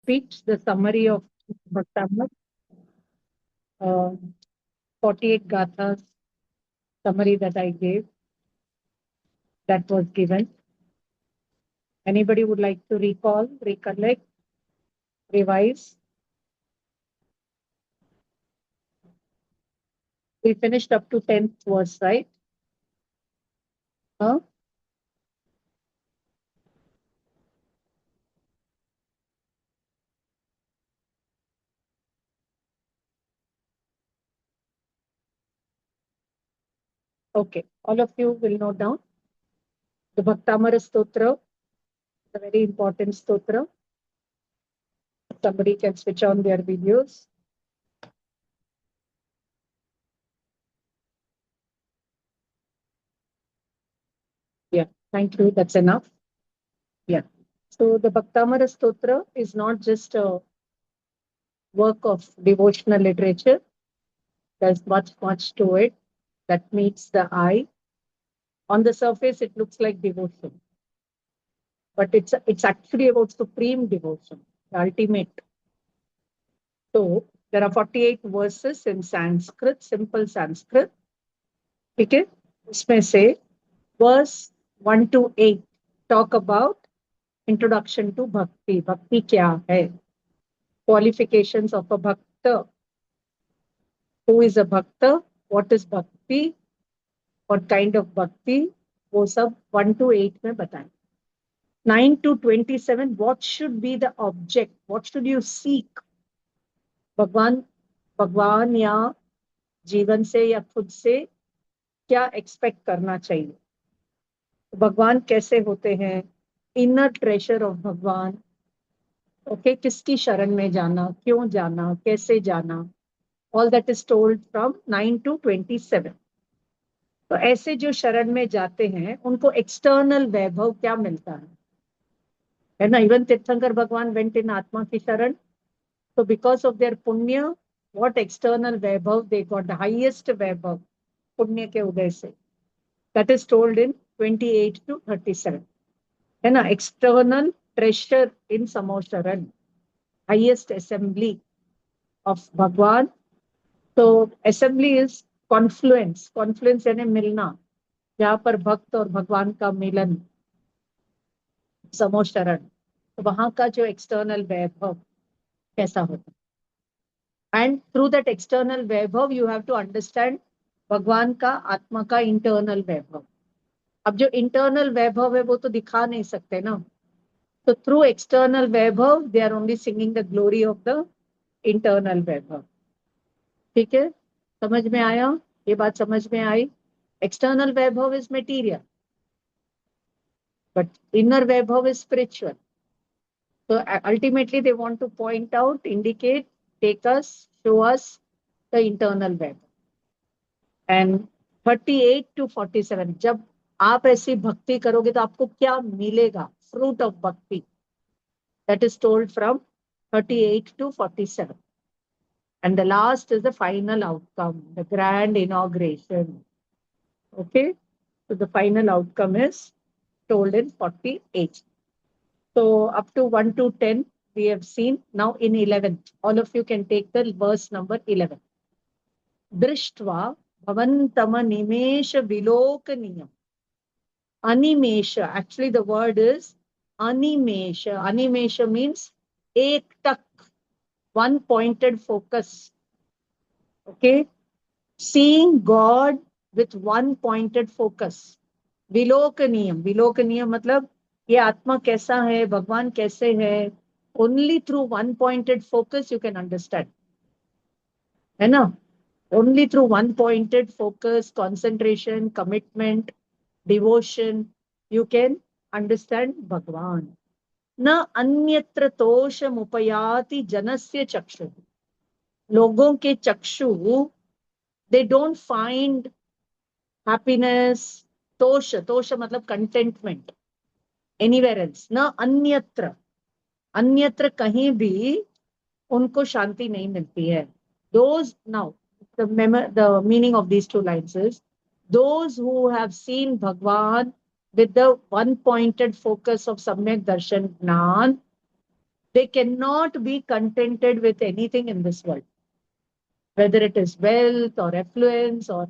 speech, the summary of Bhaktamar, 48 gathas summary that I gave, that was given. Anybody would like to recall, recollect, revise? We finished up to 10th verse, right? Huh? Okay, all of you will note down. The Bhaktamara Stotra, a very important stotra. Somebody can switch on their videos. Yeah, thank you. That's enough. Yeah. So the Bhaktamara Stotra is not just a work of devotional literature. There's much to it that meets the eye. On the surface, it looks like devotion, but it's actually about supreme devotion, the ultimate. So there are 48 verses in Sanskrit, simple Sanskrit. Okay, इसमें से verse 1 to 8 talk about introduction to bhakti. Bhakti क्या है? Qualifications of a bhakta. Who is a bhakta? What is bhakti? What kind of bhakti? वो सब 1 to 8 में बताएं. 9 to 27, what should be the object? What should you seek? भगवान या जीवन से या खुद से क्या एक्सपेक्ट करना चाहिए? भगवान कैसे होते हैं? इनर ट्रेजर ऑफ भगवान. ओके, किसकी शरण में जाना, क्यों जाना, कैसे जाना? All that is told from 9 to 27. तो ऐसे जो शरण में जाते हैं उनको एक्सटर्नल वैभव क्या मिलता है ना? इवन तीर्थंकर भगवान वेंट इन आत्मा की शरण. So because of their punya, what external vaibhav they got? The highest vaibhav, punya ke udai se. That is told in 28 to 37. है ना? External treasure in Samosharan, highest assembly of Bhagwan. So assembly is confluence. Confluence यानी मिलना, जहाँ पर भक्त और भगवान का मिलन, समोशरण. तो वहां का जो एक्सटर्नल वैभव कैसा होता है? And through that external vaibhav, you have to understand भगवान का आत्मा का इंटरनल वैभव. अब जो इंटरनल वैभव है वो तो दिखा नहीं सकते ना. तो थ्रू एक्सटर्नल वैभव they are only singing the glory of the internal वैभव. ठीक है, समझ में आया? ये बात समझ में आई? एक्सटर्नल वैभव इज मटेरियल, बट इनर वैभव is spiritual. So ultimately they want to point out, indicate, take us, show us the internal vaibhav. And 38 to 47, जब आप ऐसी भक्ति करोगे तो आपको क्या मिलेगा? Fruit of bhakti. That is told from 38 to 47. And the last is the final outcome, the grand inauguration. Okay, so the final outcome is told in 48. So up to 1 to 10 we have seen. Now in 11, all of you can take the verse number 11. Drishtva bhavantama nimesha vilokaniyam. Animesha, actually the word is animesha. Animesha means ektak, one pointed focus. Okay, seeing God with one pointed focus. Vilokaniyam. Vilokaniyam मतलब ये आत्मा कैसा है, भगवान कैसे है, only through one pointed focus you can understand. है ना? Only through one pointed focus, concentration, commitment, devotion, you can understand Bhagwan. न अन्यत्र तोषम उपयाति जनस्य चक्षु. लोगों के चक्षु, they don't find happiness. तोष, तोष मतलब contentment anywhere else. न अन्यत्र, अन्यत्र कहीं भी उनको शांति नहीं मिलती है. Those, now the meaning of these two lines is, those who have seen Bhagwan with the one pointed focus of Samyak Darshan Gnan, They cannot be contented with anything in this world, whether it is wealth or affluence or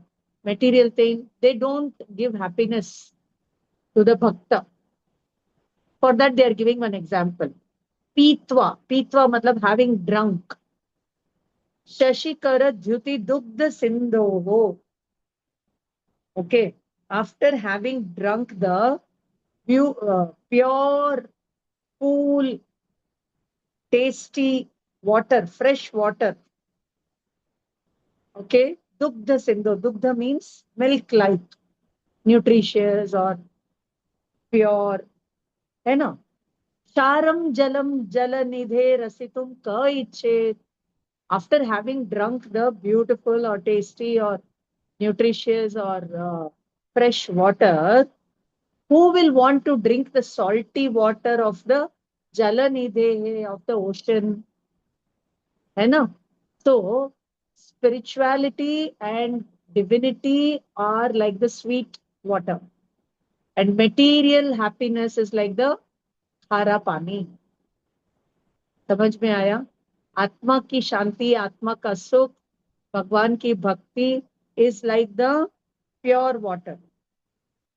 material thing. They don't give happiness to the bhakta. For that, they are giving one example. Pitva. Pitva matlab having drunk. Shashikara dhyuti dugdha sindhoho. Okay. After having drunk the pure, cool, tasty water, fresh water. Okay. Dugdha sindho. Dugdha means milk-like, nutritious or pure. है ना? Sharam jalam jalanidhe rasitum ka ichet. After having drunk the beautiful or tasty or nutritious or fresh water, who will want to drink the salty water of the jalanidhe of the ocean? है ना? So, spirituality and divinity are like the sweet water. And material happiness is like the खारा पानी. समझ में आया? आत्मा की शांति, आत्मा का सुख, भगवान की भक्ति is like the pure water.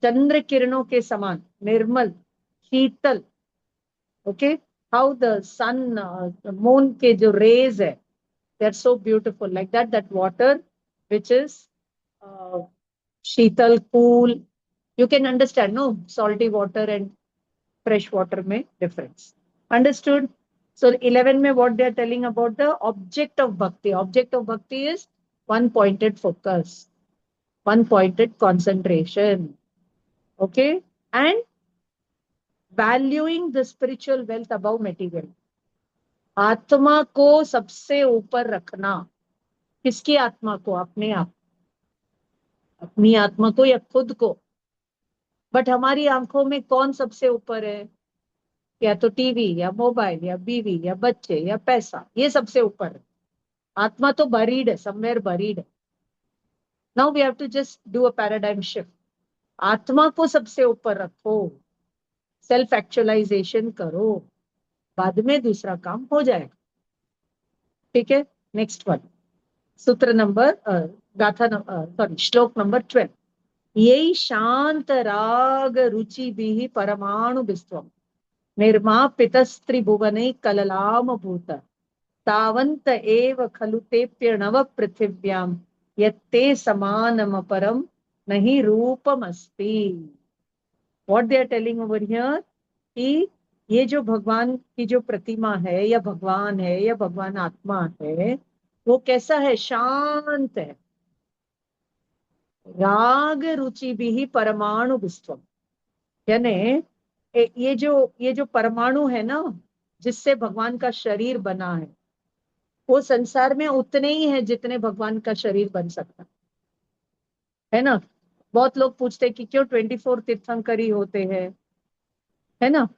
चंद्र किरणों के समान, निर्मल, शीतल. Okay? How the sun, moon के जो rays है, they are so beautiful. Like that, that water which is Sheetal, cool. You can understand, no? Salty water and fresh water may difference. Understood? So 11 mein what they are telling about the object of bhakti. Object of bhakti is one pointed focus, one pointed concentration. Okay? And valuing the spiritual wealth above material. आत्मा को सबसे ऊपर रखना. किसकी आत्मा को? अपने आप. अपनी आत्मा को या खुद को. बट हमारी आंखों में कौन सबसे ऊपर है? या तो टीवी या मोबाइल या बीवी या बच्चे या पैसा, ये सबसे ऊपर है. आत्मा तो बरीड है, समवेयर बरीड है. Now we have to just do a paradigm shift. आत्मा को सबसे ऊपर रखो, सेल्फ एक्चुअलाइजेशन करो, बाद में दूसरा काम हो जाएगा. ठीक है? Next one. सूत्र नंबर गाथा सॉरी श्लोक नंबर 12. यही शांत राग रुचि भी परमाणु विश्वम निर्मापितस्त्रिभुवने कललाम भूत तावंत एव खलु तेप्यर्णव पृथिव्यां यत्ते समानम परम नहीं रूपमस्ति. What they are telling over here कि ये जो भगवान की जो प्रतिमा है या भगवान है या भगवान आत्मा है, वो कैसा है? शांत है. राग रुचि भी परमाणु विश्वम, यानी ये जो परमाणु है ना, जिससे भगवान का शरीर बना वो संसार में उतने ही है जितने भगवान का शरीर बन सकता है ना. बहुत लोग पूछते हैं कि क्यों 24 तीर्थंकरी होते हैं, है ना?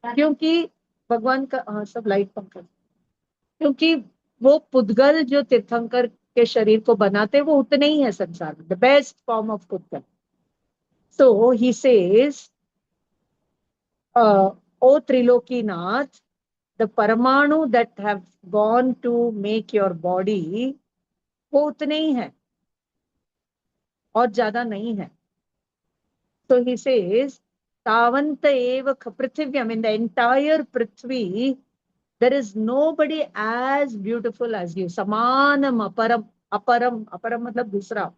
क्योंकि भगवान का सब लाइट पंखा, क्योंकि वो पुद्गल जो तीर्थंकर के शरीर को बनाते वो उतने ही है संसार में, द बेस्ट फॉर्म ऑफ पुद्गल. So he says, O Trilokinath, the Paramanu that have gone to make your body, वो उतने ही है और ज्यादा नहीं है. So he says, Tavanta eva prithivyam, in the entire Prithvi, there is nobody as beautiful as you. Samanam aparam, aparam, aparam मतलब दूसरा.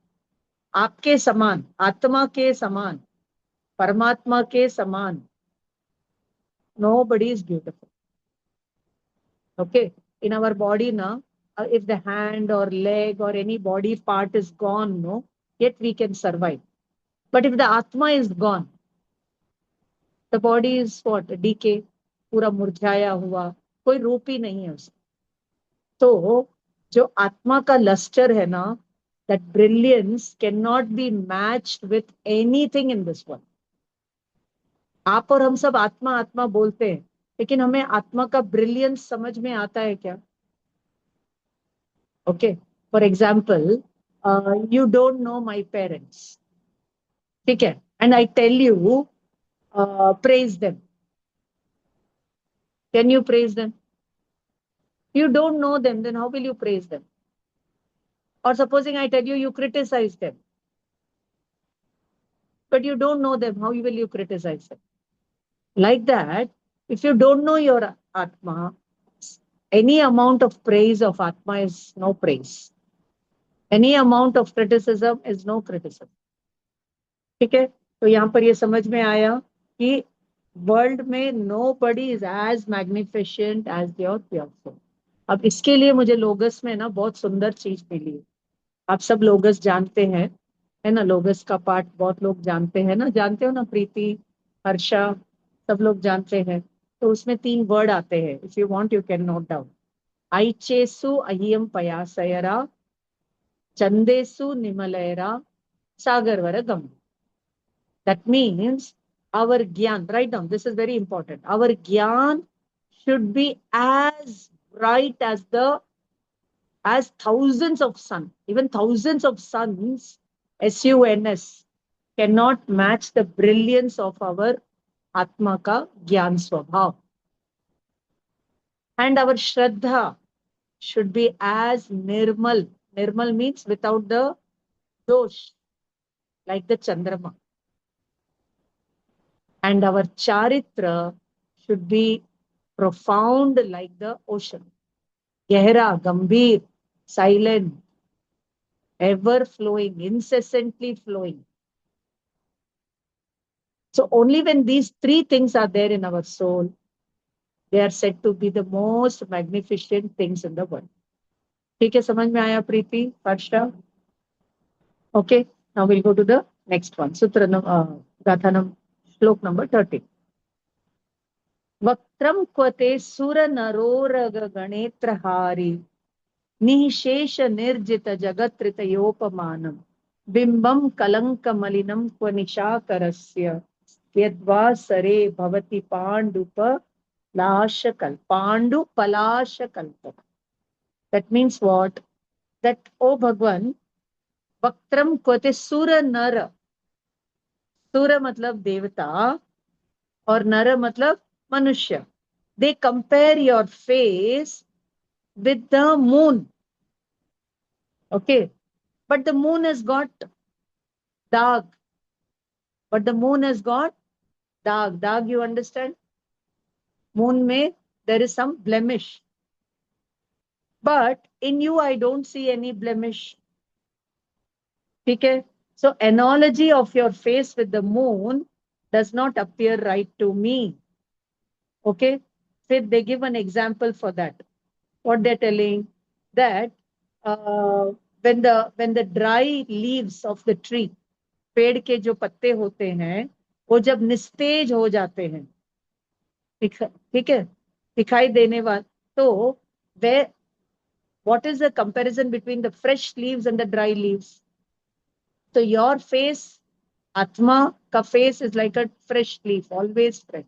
आपके समान, आत्मा के समान, परमात्मा के समान. Nobody is beautiful. Okay, in our body now, if the hand or leg or any body part is gone, no, yet we can survive. But if the atma is gone, the body is what? Decay, पूरा मुरझाया हुआ, कोई रूप ही नहीं है उसका. तो जो आत्मा का लस्टर है ना, that brilliance cannot be matched with anything in this world. आप और हम सब आत्मा आत्मा बोलते हैं, लेकिन हमें आत्मा का ब्रिलियंस समझ में आता है क्या? Okay, for example, you don't know my parents, ठीक है, and I tell you praise them. Can you praise them? You don't know them, then how will you praise them? Or supposing I tell you, you criticize them, but you don't know them, how will you criticize them? Like that, if you don't know your Atma, any amount of praise of Atma is no praise. Any amount of criticism is no criticism. ठीक है? तो यहाँ पर ये समझ में आया कि वर्ल्ड में nobody is as magnificent as your pure soul. अब इसके लिए मुझे लोगस में ना बहुत सुंदर चीज मिली। आप सब लोगस जानते हैं, है ना? लोगस का पाठ बहुत लोग जानते हैं ना, जानते हो ना? प्रीति, हर्षा, सब लोग जानते हैं। तो उसमें 3 वर्ड आते हैं, if you want you can note down. ऐचेसु अहियम पयासयरा, चंदेसु निमलयरा, सागरवर गम। That means our gyan, write down, this is very important. Our gyan should be as bright as thousands of sun. Even thousands of suns, SUNS, cannot match the brilliance of our Atma ka Gyan Swabhav. And our Shraddha should be as Nirmal. Nirmal means without the dosh, like the Chandrama. And our Charitra should be profound like the ocean. Gehra, Gambhir, silent, ever flowing, incessantly flowing. So only when these 3 things are there in our soul, they are said to be the most magnificent things in the world. ठीक है, समझ में आया प्रीति, Parsha? Okay, now we'll go to the next one. Sutra Gathanam, Shlok number 30. Vaktram kvate sura narorag ganetrahari निशेष निर्जित जगत्रितयोपमानम बिंबम कलंक मलिनम क्व निशाकरस्य यद्वा सरे भवति पांडु पलाश कल्प. That means what? That, oh Bhagwan, वक्त्रम क्वते सुर नर, सुर मतलब देवता और नर मतलब मनुष्य. They compare your face with the moon. Okay, but the moon has got dark. But the moon has got dark. Dark, you understand? Moon mein there is some blemish. But in you, I don't see any blemish. Okay? So analogy of your face with the moon does not appear right to me. Okay? So they give an example for that. What they're telling, that when the dry leaves of the tree, पेड़ के जो पत्ते होते हैं, वो जब निस्तेज हो जाते हैं, ठीक है, दिखाई देने वाले, तो where, what is the comparison between the fresh leaves and the dry leaves? So your face, Atma ka face is like a fresh leaf, always fresh.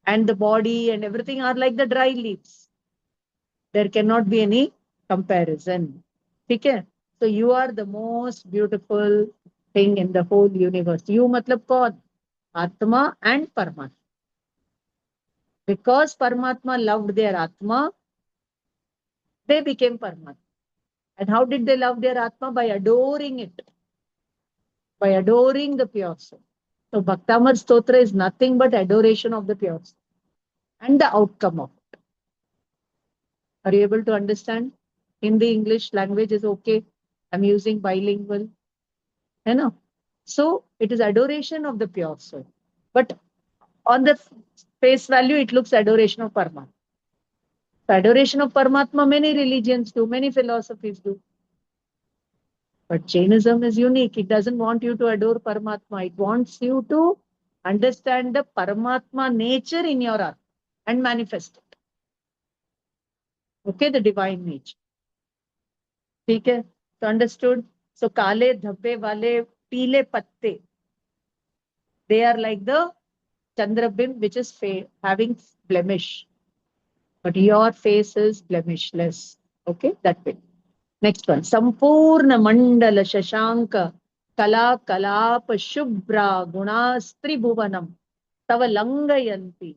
And the body and everything are like the dry leaves. There cannot be any comparison. Okay? So you are the most beautiful thing in the whole universe. You matlab kaun? Atma and Paramatma. Because Paramatma loved their Atma, they became Paramatma. And how did they love their Atma? By adoring it. By adoring the pure soul. So Bhaktamara Stotra is nothing but adoration of the pure soul. And the outcome of it. Are you able to understand? Hindi, English language is okay. I'm using bilingual. You know? So it is adoration of the pure soul. But on the face value, it looks adoration of Paramatma. So adoration of Paramatma, many religions do, many philosophies do. But Jainism is unique. It doesn't want you to adore Paramatma. It wants you to understand the Paramatma nature in your heart and manifest it. Okay, the divine nature. Okay, so understood? So kale dhabbe wale peele patte, they are like the Chandrabim, which is having blemish. But your face is blemishless. Okay, that way. Next one. Sampurna Mandala Shashanka Kala Kalapa Shubhra Gunastribhuvanam Tava Langayanti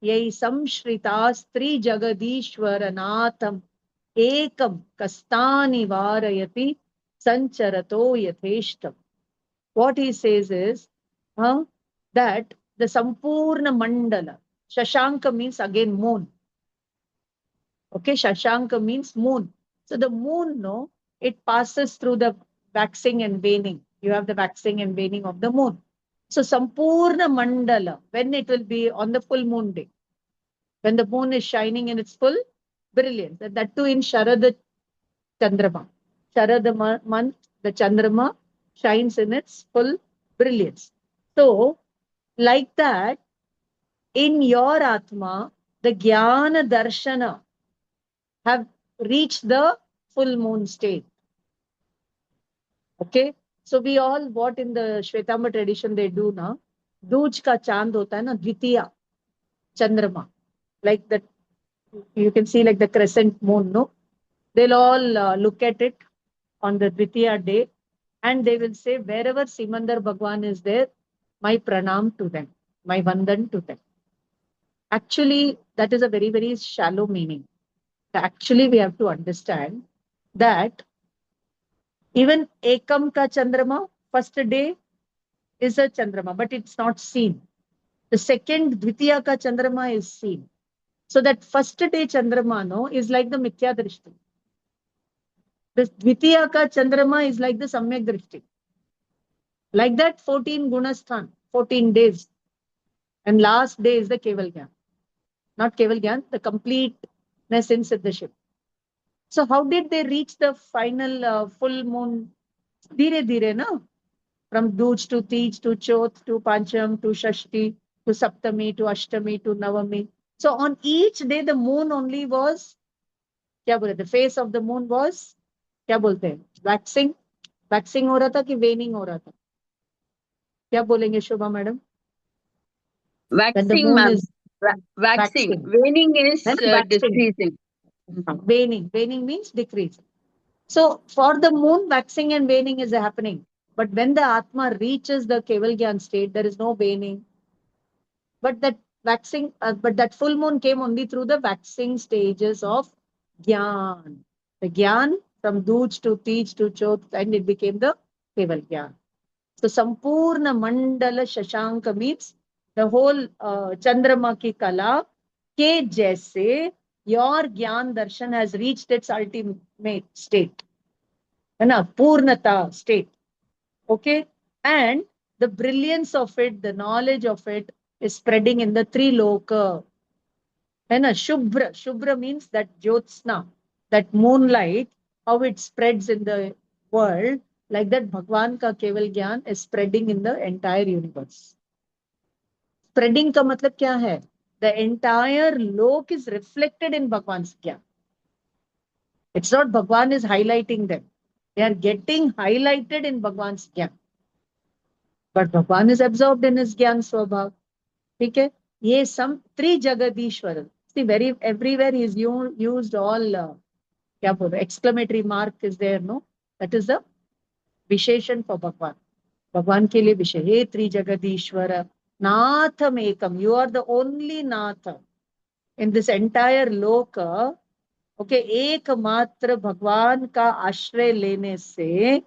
yai samshritas tri jagadishwaranatham ekam kastani varayati sancharato yatheshtam. What he says is that the Sampurna Mandala, Shashanka means again moon. Okay, Shashanka means moon. So the moon, no, it passes through the waxing and waning. You have the waxing and waning of the moon. So Sampurna Mandala, when it will be on the full moon day, when the moon is shining in its full brilliance, and that too in Sharada Chandrama. Sharada month, the Chandrama shines in its full brilliance. So, like that, in your Atma, the Jnana Darshana have reached the full moon state. Okay? So we all, what in the Shvetamba tradition they do now, Duj ka chand hota hai na, Dvitiya Chandrama. Like that, you can see like the crescent moon, no? They'll all look at it on the Dvitiya day and they will say, wherever Simandar Bhagwan is there, my pranam to them, my vandan to them. Actually, that is a very, very shallow meaning. Actually, we have to understand that even Ekam ka Chandrama, first day is a Chandrama, but it's not seen. The second Dvitiya ka Chandrama is seen. So that first day Chandrama, no, is like the Mithya Drishti. The Dvitiya ka Chandrama is like the Samyak Drishti. Like that, 14 Gunasthan, 14 days. And last day is the Keval Gyan. Not Keval Gyan, the completeness in Siddhaship. So how did they reach the final full moon? Dhire dhire, no? From Duj to Tej to Choth to Pancham to Shashti to Saptami to Ashtami to Navami. So on each day the moon only was, the face of the moon was, waxing. Waxing हो रहा था कि waning हो रहा था? क्या बोलेंगे शोभा madam? When the Waxing, moon ma'am. is Waxing. waxing. Waning is Waxing. decreasing. Waning. Waning means decreasing. So for the moon, waxing and waning is happening. But when the Atma reaches the Kevalgyan state, there is no waning. But that waxing, but that full moon came only through the waxing stages of Gyan. The Gyan from Duj to Tej to Chot, and it became the Kevalgyan. So Sampurna Mandala Shashanka means the whole Chandrama ki kala ke jaise your Gyan Darshan has reached its ultimate state. Purnata state. Okay? And the brilliance of it, the knowledge of it is spreading in the three loka. Shubhra. Shubhra means that Jyotsna, that moonlight, how it spreads in the world, like that Bhagwan ka Keval Gyan is spreading in the entire universe. Spreading ka matlab kya hai? The entire lok is reflected in Bhagwan's Gyan. It's not Bhagwan is highlighting them. They are getting highlighted in Bhagwan's Gyan. But Bhagwan is absorbed in his Gyan Swabhav. Okay? Ye some three Jagadishwara. See, everywhere he's used all exclamatory mark is there, no? That is the Visheshan for Bhagwan. Bhagwan ke liye Vishesh. He Tri Jagadishwara. Natham Ekam. You are the only Natha. In this entire loka, okay, ek matra Bhagwan ka ashray lene se,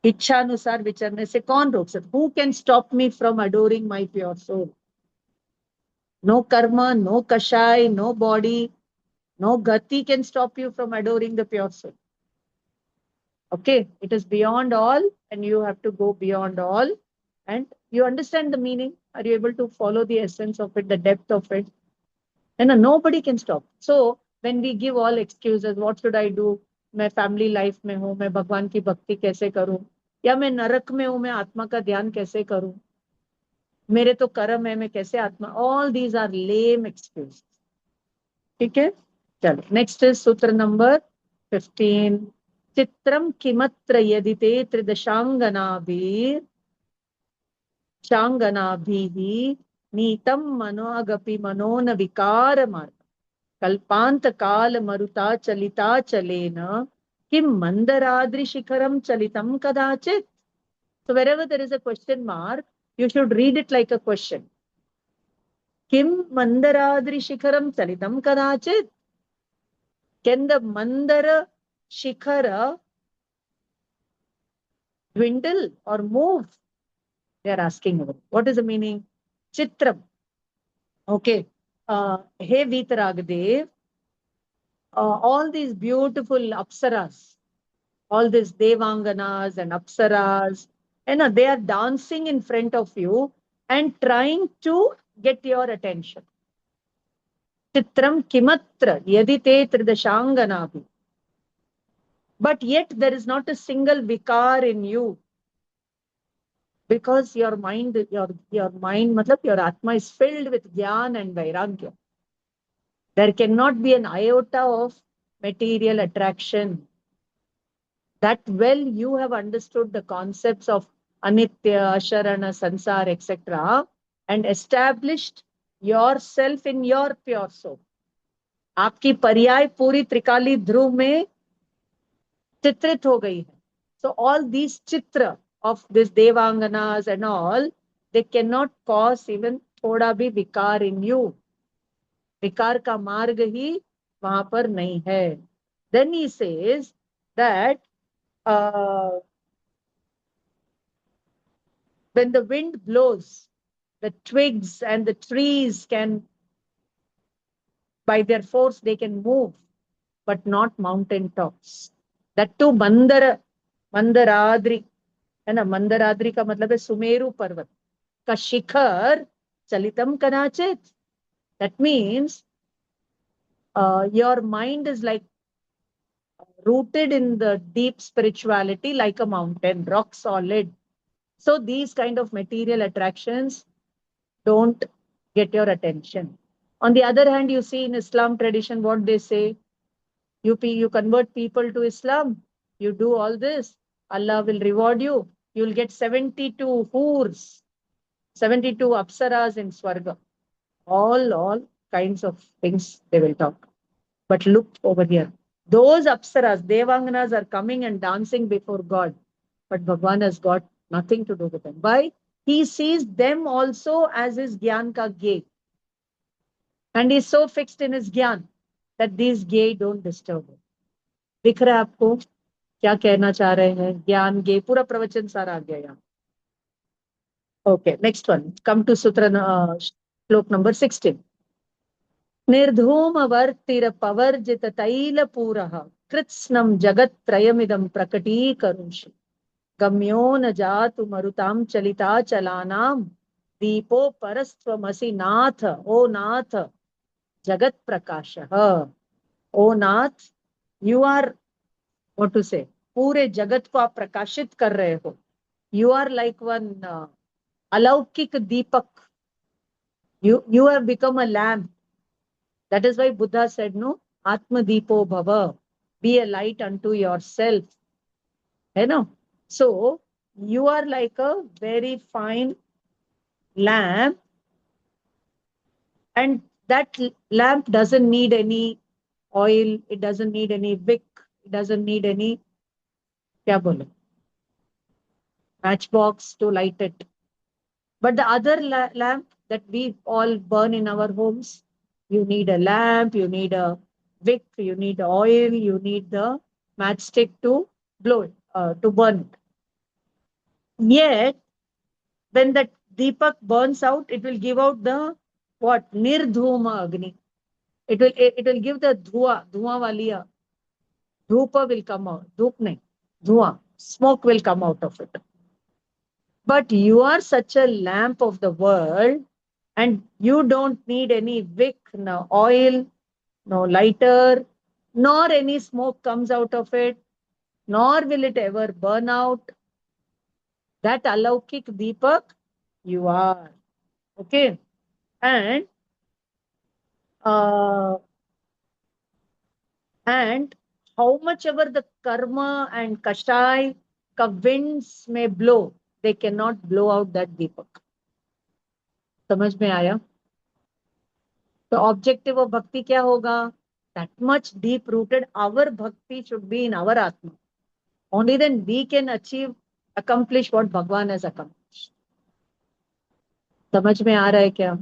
इच्छानुसार विचरने से कौन रोक सकता? Who can stop me from adoring my pure soul? No karma, no kashai, no body, no gati can stop you from adoring the pure soul. Okay, it is beyond all, and you have to go beyond all. And you understand the meaning? Are you able to follow the essence of it, the depth of it? And nobody can stop. So when we give all excuses, what should I do? मैं family life में हूँ, मैं भगवान की भक्ति कैसे करूं, या मैं नरक में हूं, मैं आत्मा का ध्यान कैसे करूं, मेरे तो कर्म है, मैं कैसे आत्मा, all these are lame excuse. ठीक है, चलो नेक्स्ट इज सूत्र नंबर 15. चित्रम किमत्र यदि ते त्रिदशांगनाभिः नीतम मनोगपि मनोन विकार मार्ग कल्पांत काल मरुता चलिता चलेन किम मंदराद्रि शिखरम चलितम कदाचित. So wherever there is a question mark, you should read it like a question. Kim Mandaradri Shikharam Chalitam Kadachit. Can the Mandara Shikhara dwindle or move? They are asking about. What is the meaning? Chitram. Okay. Hey Vitaragadev, all these beautiful apsaras, all these devanganas and apsaras, they are dancing in front of you and trying to get your attention. Chitram kimatra yadite tridashanganapi. But yet there is not a single vikar in you, because your mind, matlab your atma is filled with jnana and vairagya. There cannot be an iota of material attraction. That well you have understood the concepts of anitya, asharana, sansar, etc. and established yourself in your pure soul. आपकी पर्याय पूरी त्रिकाली ध्रुव में चित्रित हो गई है. So all these chitra of this devanganas and all, they cannot cause even thoda bhi vikar in you. विकार का मार्ग ही वहां पर नहीं है. Then he says that when the wind blows, the twigs and the trees can, by their force, they can move, but not mountain tops. That too, Mandaradri. है ना, मंदराद्रि का मतलब है सुमेरु पर्वत का शिखर चलितम कदाचित. That means your mind is like rooted in the deep spirituality like a mountain, rock solid. So these kind of material attractions don't get your attention. On the other hand, you see in Islam tradition what they say, you convert people to Islam, you do all this, Allah will reward you. You'll get 72 hoors, 72 apsaras in Swarga. All kinds of things they will talk. But look over here. Those apsaras, devanganas are coming and dancing before God. But Bhagwan has got nothing to do with them. Why? He sees them also as his gyan ka gate. And he's so fixed in his gyan that these gate don't disturb him. दिख रहा है आपको क्या कहना चाह रहे हैं? ज्ञान गे पूरा प्रवचन सारा आ गया यहाँ. Okay, next one. Come to Sutra Shlok number 16. निर्धूमवर्तिरपवर्जित तैलपूरः कृत्स्नं जगत्त्रयमिदं प्रकटीकरुषि गम्यो न जातु मरुतां चलिताचलानां दीपो परस्त्वमसि नाथ. ओ नाथ, जगत प्रकाशः. ओ नाथ, you are, what to say, पूरे जगत को आप प्रकाशित कर रहे हो. You are like one अलौकिक दीपक. You have become a lamp. That is why Buddha said, no, atma-dipo bhava, be a light unto yourself. You know? So, you are like a very fine lamp, and that lamp doesn't need any oil, it doesn't need any wick, it doesn't need any matchbox to light it. But the other lamp that we all burn in our homes, you need a lamp, you need a wick, you need oil, you need the matchstick to blow it, to burn it. Yet, when that deepak burns out, it will give out the what? Nirdhuma agni. It will give the dhua waliya. Dhupa will come out. Dhup nahi. Dhua. Smoke will come out of it. But you are such a lamp of the world, and you don't need any wick, no oil, no lighter, nor any smoke comes out of it, nor will it ever burn out. That alaukik deepak, you are. Okay? And how much ever the karma and kashai ka winds may blow, they cannot blow out that deepak. समझ में आया? The objective of bhakti क्या होगा? That much deep rooted our bhakti should be in our atma. Only then we can accomplish what Bhagwan has accomplished. समझ में आ रहा है क्या?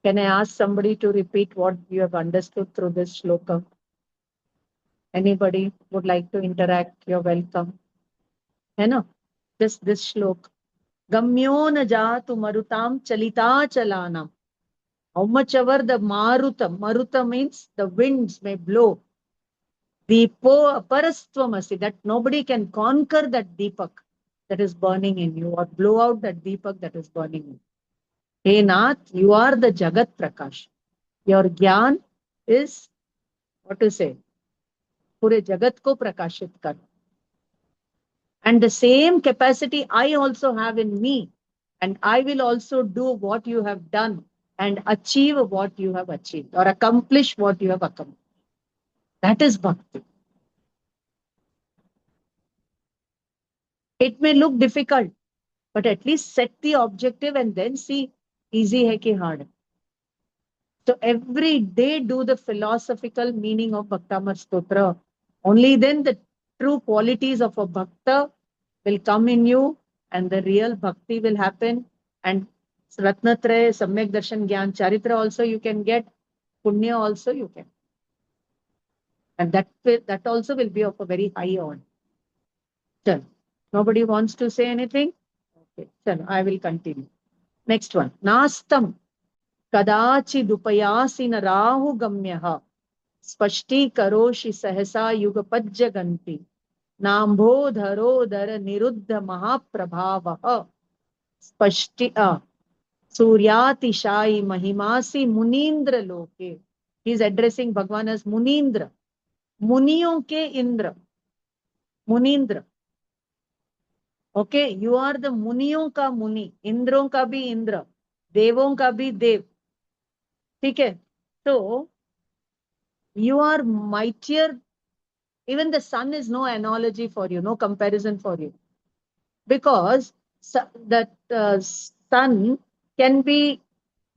Can I ask somebody to repeat what you have understood through this shloka? Anybody would like to interact? You're welcome. है ना? This shlok. Gamyo na jatu marutam chalita chalanam. How much ever the maruta means the winds may blow. Deepo aparastvamasi, that nobody can conquer that deepak that is burning in you or blow out that deepak that is burning in you. Hey Nath, you are the Jagat Prakash. Your Gyan is, what to say, पूरे जगत को प्रकाशित कर. And the same capacity I also have in me. And I will also do what you have done and achieve what you have achieved or accomplish what you have accomplished. That is bhakti. It may look difficult, but at least set the objective and then see easy hai ki hard. So every day do the philosophical meaning of Bhaktamara Stotra. Only then the true qualities of a bhakta will come in you and the real bhakti will happen. And Ratnatraya, Samyak Darshan, Gyan, Charitra also you can get. Punya also you can. And that also will be of a very high order. Chalo. Nobody wants to say anything? Okay, chalo, I will continue. Next one. Nastam कदाचिदुपयासिन राहुगम्यः स्पष्टीकरोषि सहसा युगपज्जगन्ति नाम्भोधरोदर निरुद्ध महाप्रभावः स्पष्टि सूर्यातिशायी महिमासि मुनीन्द्र लोके. He is addressing Bhagwan as मुनीन्द्र, मुनियों के इंद्र, मुनीन्द्र. Okay, you are the मुनियों का मुनि, इंद्रों का भी इंद्र, देवों का भी देव. ठीक है? So you are mightier. Even the sun is no analogy for you, no comparison for you, because that sun can be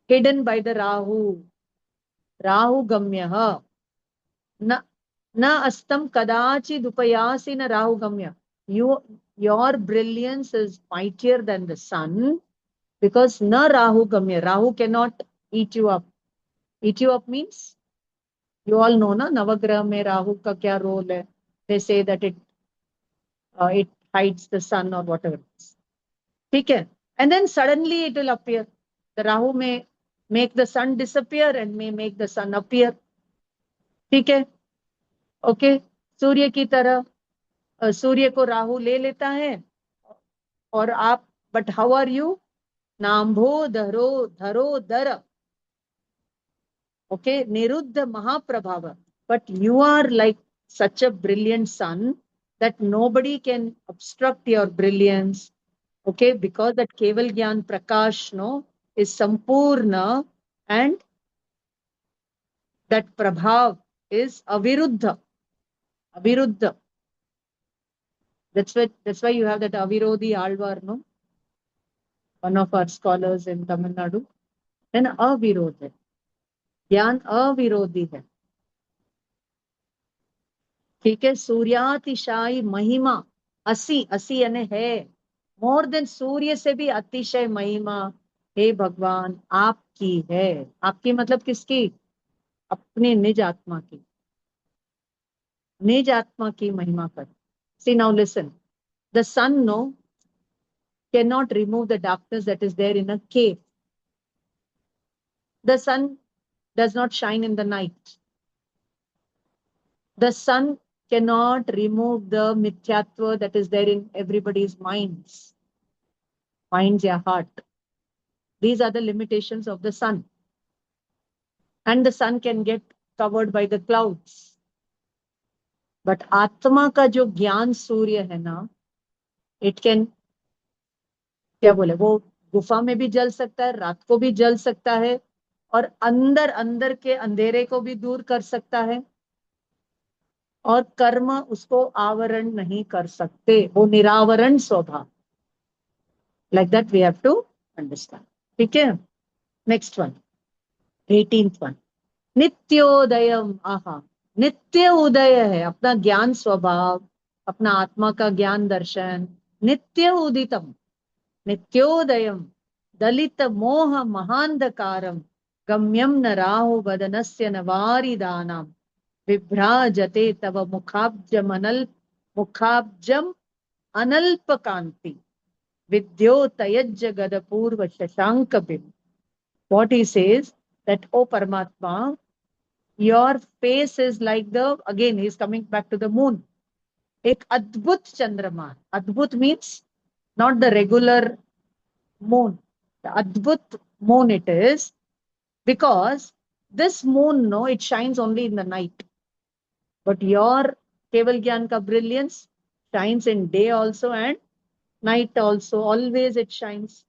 hidden by the Rahu gamya. Na astam kadachid upayasina Rahu gamya. Your brilliance is mightier than the sun, because na Rahu gamya. Rahu cannot eat you up. Eat you up means, you all know na Navagraha mein Rahu ka kya role hai. They say that it hides the sun or whatever. Okay? And then suddenly it will appear. The Rahu may make the sun disappear and may make the sun appear. Okay? Okay? सूर्य की तरह सूर्य को राहु ले लेता है और आप, but how are you? नाम्भो धरो दर. Okay? निरुद्ध महाप्रभाव. But you are like such a brilliant sun that nobody can obstruct your brilliance. Okay, because that Keval Gyan Prakash is Sampurna, and that Prabhav is Aviruddha. Aviruddha. That's why you have that Avirodhi Alvar, no? One of our scholars in Tamil Nadu. Then Avirodha. Gyan Avirodhi hai. ठीक है? सूर्यातिशाई महिमा, असी यानी है, more than सूर्य से भी अतिशय महिमा हे भगवान आपकी है. आपकी मतलब किसकी? अपने निज आत्मा की. निज आत्मा की महिमा कर. See now listen. The sun cannot remove the darkness that is there in a cave. The sun does not shine in the night. The sun cannot remove the mithyatva that is there in everybody's minds या heart. These are the limitations of the sun. And the sun can get covered by the clouds. But आत्मा का जो ज्ञान सूर्य है ना, it can, क्या बोले, वो गुफा में भी जल सकता है, रात को भी जल सकता है, और अंदर के अंधेरे को भी दूर कर सकता है, और कर्म उसको आवरण नहीं कर सकते. वो निरावरण स्वभाव. Like that we have to understand. ठीक है? Next one. 18th one. नित्योदयम. आहा, नित्य उदय है अपना ज्ञान स्वभाव, अपना आत्मा का ज्ञान दर्शन. नित्य उदितम, नित्योदयम, दलित मोह महांधकारम, गम्यम न राहो वदनस्य न वारिदानाम विभ्राजते तव मुखाब्जम अनल्पकांति विद्योतयज्जगदपूर्व शशांक बिंब. What he says that, O Paramatma, your face is like the, again he is coming back to the moon, एक अद्भुत चंद्रमा. अद्भुत means not the regular moon. The Adbhut moon it is, because this moon, no, it shines only in the night. But your Keval Gyan ka brilliance shines in day also and night also. Always it shines.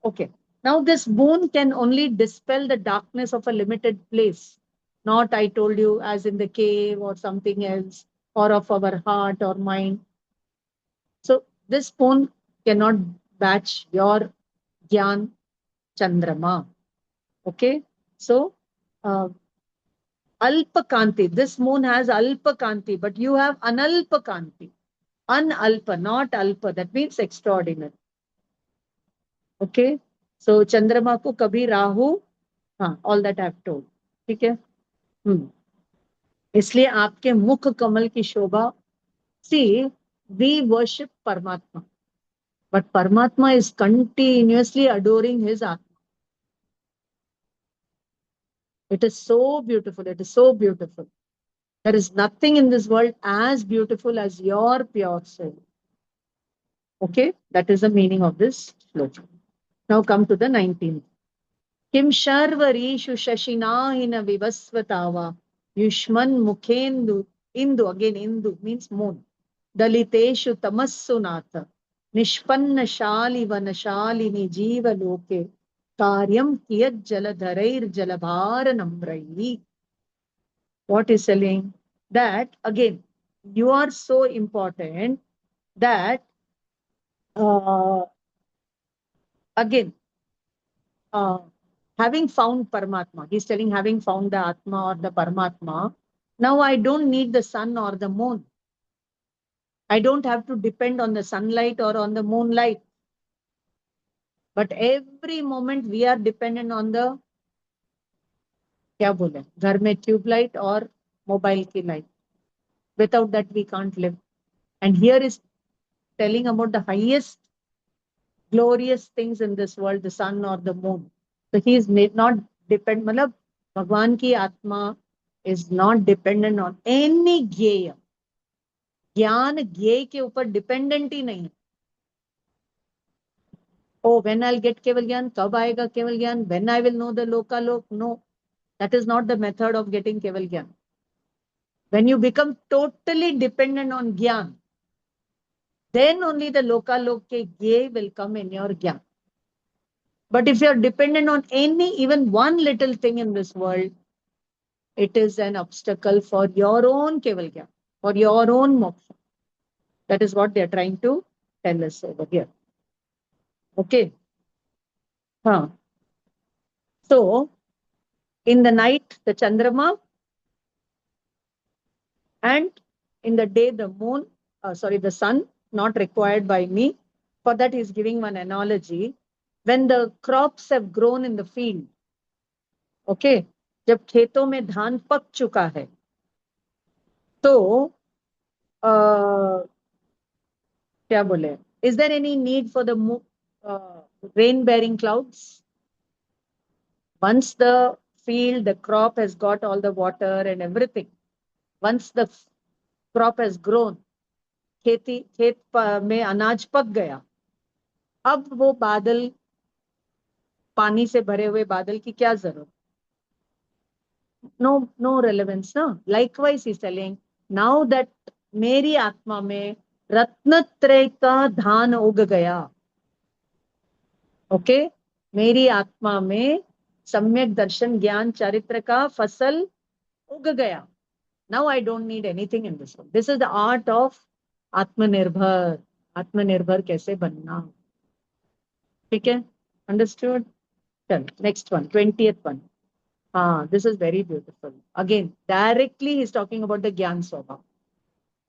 Okay. Now this moon can only dispel the darkness of a limited place. Not, I told you, as in the cave or something else, or of our heart or mind. So this moon cannot match your Gyan Chandrama. Okay. So, Alpa Kanti. This moon has Alpa Kanti, but you have Analpa Kanti. Analpa, not Alpa. That means extraordinary. Okay. So, Chandrama ko kabhi Rahu. All that I have told. ठीक है. इसलिए आपके मुख कमल की शोभा. See, we worship Paramatma, but Paramatma is continuously adoring his Atma. It is so beautiful. It is so beautiful. There is nothing in this world as beautiful as your pure soul. Okay, that is the meaning of this sloka. Now come to the 19th. Kim sharvarishu shashinahina vivasvatava yushman mukhendu. Indu, again Indu means moon. Daliteshu tamassunatha nishpanna shali vanashalini jiva loke karyam kiyat jaladharair jalabhara namrai. What is telling? That again, you are so important that again, having found Paramatma, he's telling having found the Atma or the Paramatma, now I don't need the sun or the moon. I don't have to depend on the sunlight or on the moonlight. But every moment we are dependent on the क्या बोले घर में tubelight और mobile की light. Without that we can't live. And here is telling about the highest glorious things in this world, the sun or the moon. So he is not dependent, matlab Bhagwan ki Atma is not dependent on any ज्ञेय. ज्ञान ज्ञेय के ऊपर dependent ही नहीं. Oh, when I'll get केवल ज्ञान, कब आएगा केवल ज्ञान, when I will know the Lokalok. No, that is not the method of getting केवल ज्ञान. When you become totally dependent on ज्ञान, then only the lokalok ke ज्ञेय will come in your ज्ञान. But if you are dependent on any, even one little thing in this world, it is an obstacle for your own keval gyan, for your own moksha. That is what they are trying to tell us over here. Okay. So, in the night, the Chandrama, and in the day, the moon, the sun, not required by me. For that, he is giving one analogy. When the crops have grown in the field, okay, जब खेतों में धान पक चुका है, तो क्या बोले, is there any need for the rain bearing clouds? Once the field, the crop has got all the water and everything, once the crop has grown, खेत में अनाज पक गया, अब वो बादल, पानी से भरे हुए बादल की क्या जरूरत? No relevance, no. Likewise, he's telling, now that मेरी आत्मा में रत्नत्रय का धान उग गया, ओके, मेरी आत्मा में सम्यक दर्शन ज्ञान चरित्र का फसल उग गया. Now I don't need anything in this world. This is the art of आत्मनिर्भर. आत्मनिर्भर कैसे बनना, ठीक है? Understood? Next one, 20th one. This is very beautiful. Again, directly he's talking about the Gyan Swabha.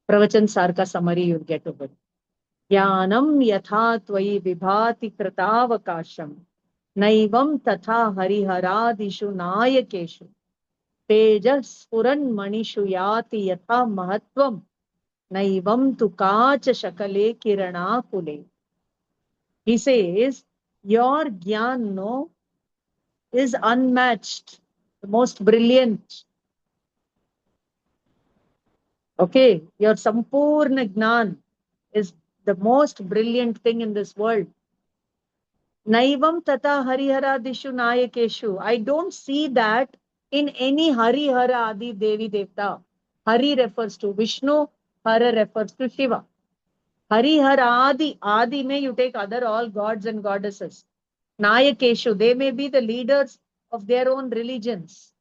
Pravachan Sar ka summary you'll get over. Jnanam yatha tvayi vibhati kritavakasham नैवं तथा हरिहरादिषु नायकेषु तेजः स्फुरन् मणिषु याति यथा महत्वम् नैवं तु काच शकले किरणाकुले. He says, your Gyan, no, is unmatched, the most brilliant. Okay, your Sampurna Gnan is the most brilliant thing in this world. Naivam tata hariharadishu nayakeshu. I don't see that in any Harihara Adi Devi Devta. Hari refers to Vishnu, Hara refers to Shiva. Harihara Adi, Adi may you take other all gods and goddesses. Nayakeshu, they may be the leaders of their own religions.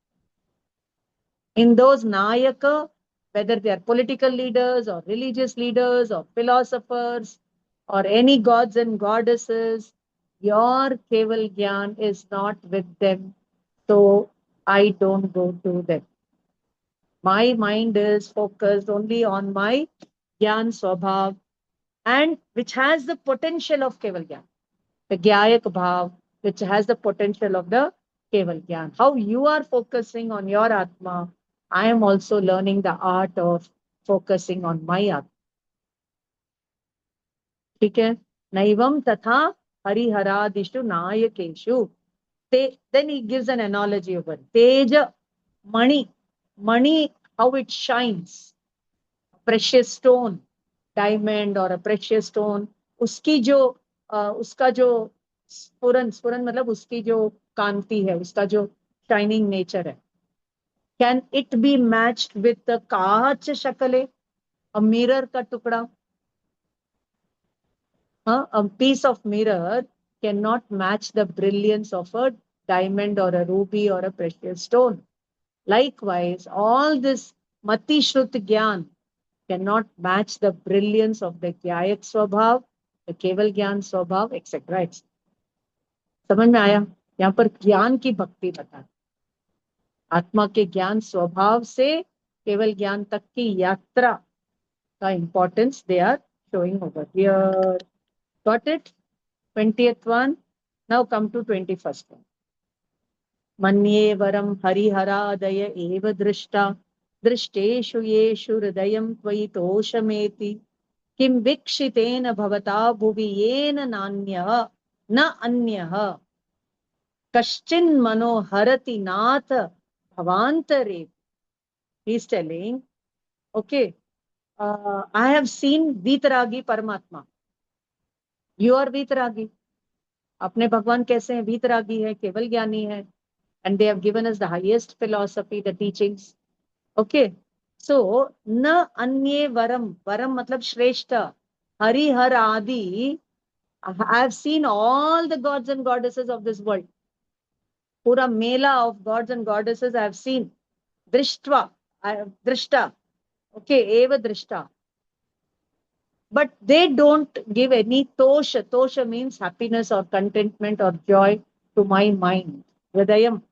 In those Nayaka, whether they are political leaders or religious leaders or philosophers or any gods and goddesses, your Keval Gyan is not with them. So I don't go to them. My mind is focused only on my Gyan Swabhav, and which has the potential of Keval Gyan. The Gyayak Bhav, which has the potential of the Keval Gyan. How you are focusing on your Atma, I am also learning the art of focusing on my Atma. Okay? Naivam tatha hariharadishu nayakeshu. Then he gives an analogy over Teja, Mani. Mani, how it shines. Precious stone, diamond or a precious stone. उसकी जो उसका जो स्फुरन स्फुरन मतलब उसकी जो कांति है, उसका जो शाइनिंग नेचर है. Can it be matched with the कांच शकले, अ मिरर का टुकड़ा. A piece of mirror cannot match the brilliance of a diamond or a ruby or a precious stone. Likewise, all this Mati Shrut Gyan cannot match the brilliance of the Gyayak Swabhav, the Keval Gyan Swabhav, etc. समझ में आया? यहाँ पर ज्ञान की भक्ति बता, आत्मा के ज्ञान स्वभाव से केवल ज्ञान तक की यात्रा का importance they are showing over here. Got it? 20th one. Now come to 21st one. मन्ये वरम हरिहरादय एव दृष्टा दृष्टेषु येषु हृदयं त्वयि तोषमेति किं वीक्षितेन भवता भुवि येन नान्यः न अन्यः कश्चिन् मनो हरति नाथ भवान्तरे. He is telling, okay, I have seen वीतरागी परमात्मा. You are वीतरागी. अपने भगवान कैसे हैं? वीतरागी है, केवल ज्ञानी है. And they have given us the highest philosophy, the teachings. Okay. So, na anye varam. Varam matlab shreshta. Hari har adi. I have seen all the gods and goddesses of this world. Pura mela of gods and goddesses I have seen. Drishtva. Drishta. Okay. Eva drishta. But they don't give any tosha. Tosha means happiness or contentment or joy to my mind. Hridayam.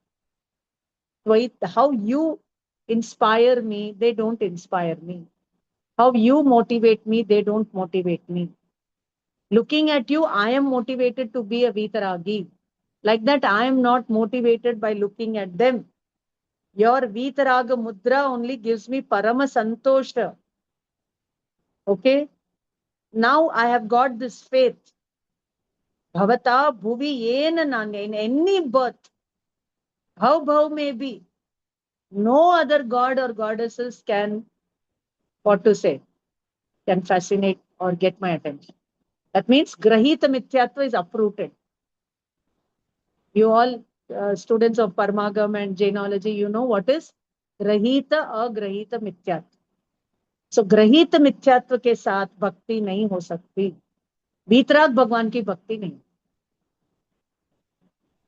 How you inspire me, they don't inspire me. How you motivate me, they don't motivate me. Looking at you, I am motivated to be a Vitaragi. Like that, I am not motivated by looking at them. Your Vitaraga Mudra only gives me Parama Santosha. Okay? Now I have got this faith. Bhavata Bhuvi Yena Nanya. In any birth, how bhav may be, no other god or goddesses can, what to say, can fascinate or get my attention. That means Grahita Mithyatva is uprooted. You all students of Parmagam and Jainology, you know what is Grahita Agrahita Mithyatva. So Grahita Mithyatva के साथ भक्ति नहीं हो सकती. वीतराग भगवान की भक्ति नहीं.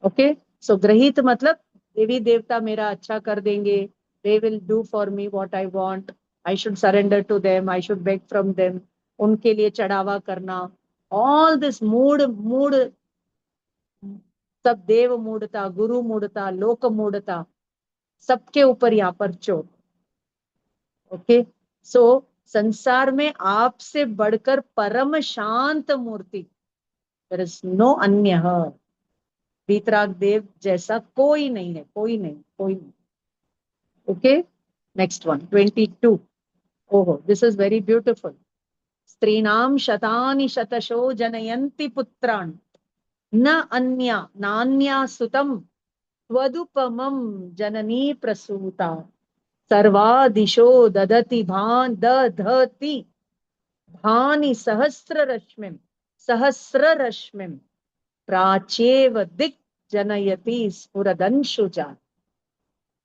Okay? So Grahit मतलब देवी देवता मेरा अच्छा कर देंगे. They will do for me what I want. I should surrender to them. I should beg from them. उनके लिए चढ़ावा करना. All this mood, सब देव मूढ़ता, गुरु मूढ़ता, लोक मूढ़ता, सबके ऊपर यहाँ पर चोट. ओके. सो संसार में आपसे बढ़कर परम शांत मूर्ति, देयर इज नो अन्य. वीतराग देव जैसा कोई नहीं है, कोई नहीं, कोई नहीं. Okay, next one, 22. Oh, this is very beautiful. स्त्रीणाम शतानि शतशो जनयन्ति पुत्रान् न अन्या नान्या सुतम त्वदुपमं जननी प्रसूता सर्वा दिशो ददति भान दधति भानि सहस्र रश्मिं प्राचेव दिक् जनयति स्फुरदंशुजा.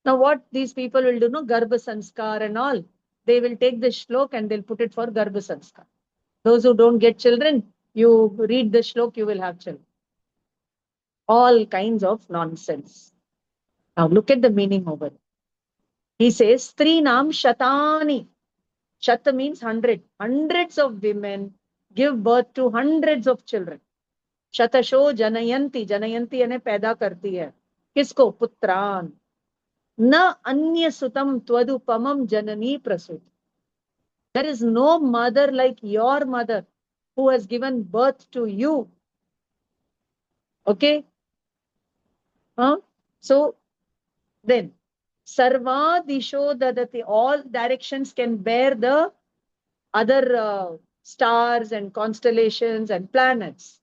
Now what these people will do, no, Garbha Sanskar and all, they will take the shlok and they'll put it for Garbha Sanskar. Those who don't get children, you read the shlok, you will have children. All kinds of nonsense. Now look at the meaning over it. He says, Strinam Shatani. Shata means 100. Hundreds of women give birth to hundreds of children. Shatasho Janayanti. Janayanti यानी पैदा करती है. किसको? पुत्रान. न अन्य सुतम त्वदुपमम जननी प्रसूत. There is no mother like your mother who has given birth to you. Okay? So then, sarva disho dadati, all directions can bear the other stars and constellations and planets.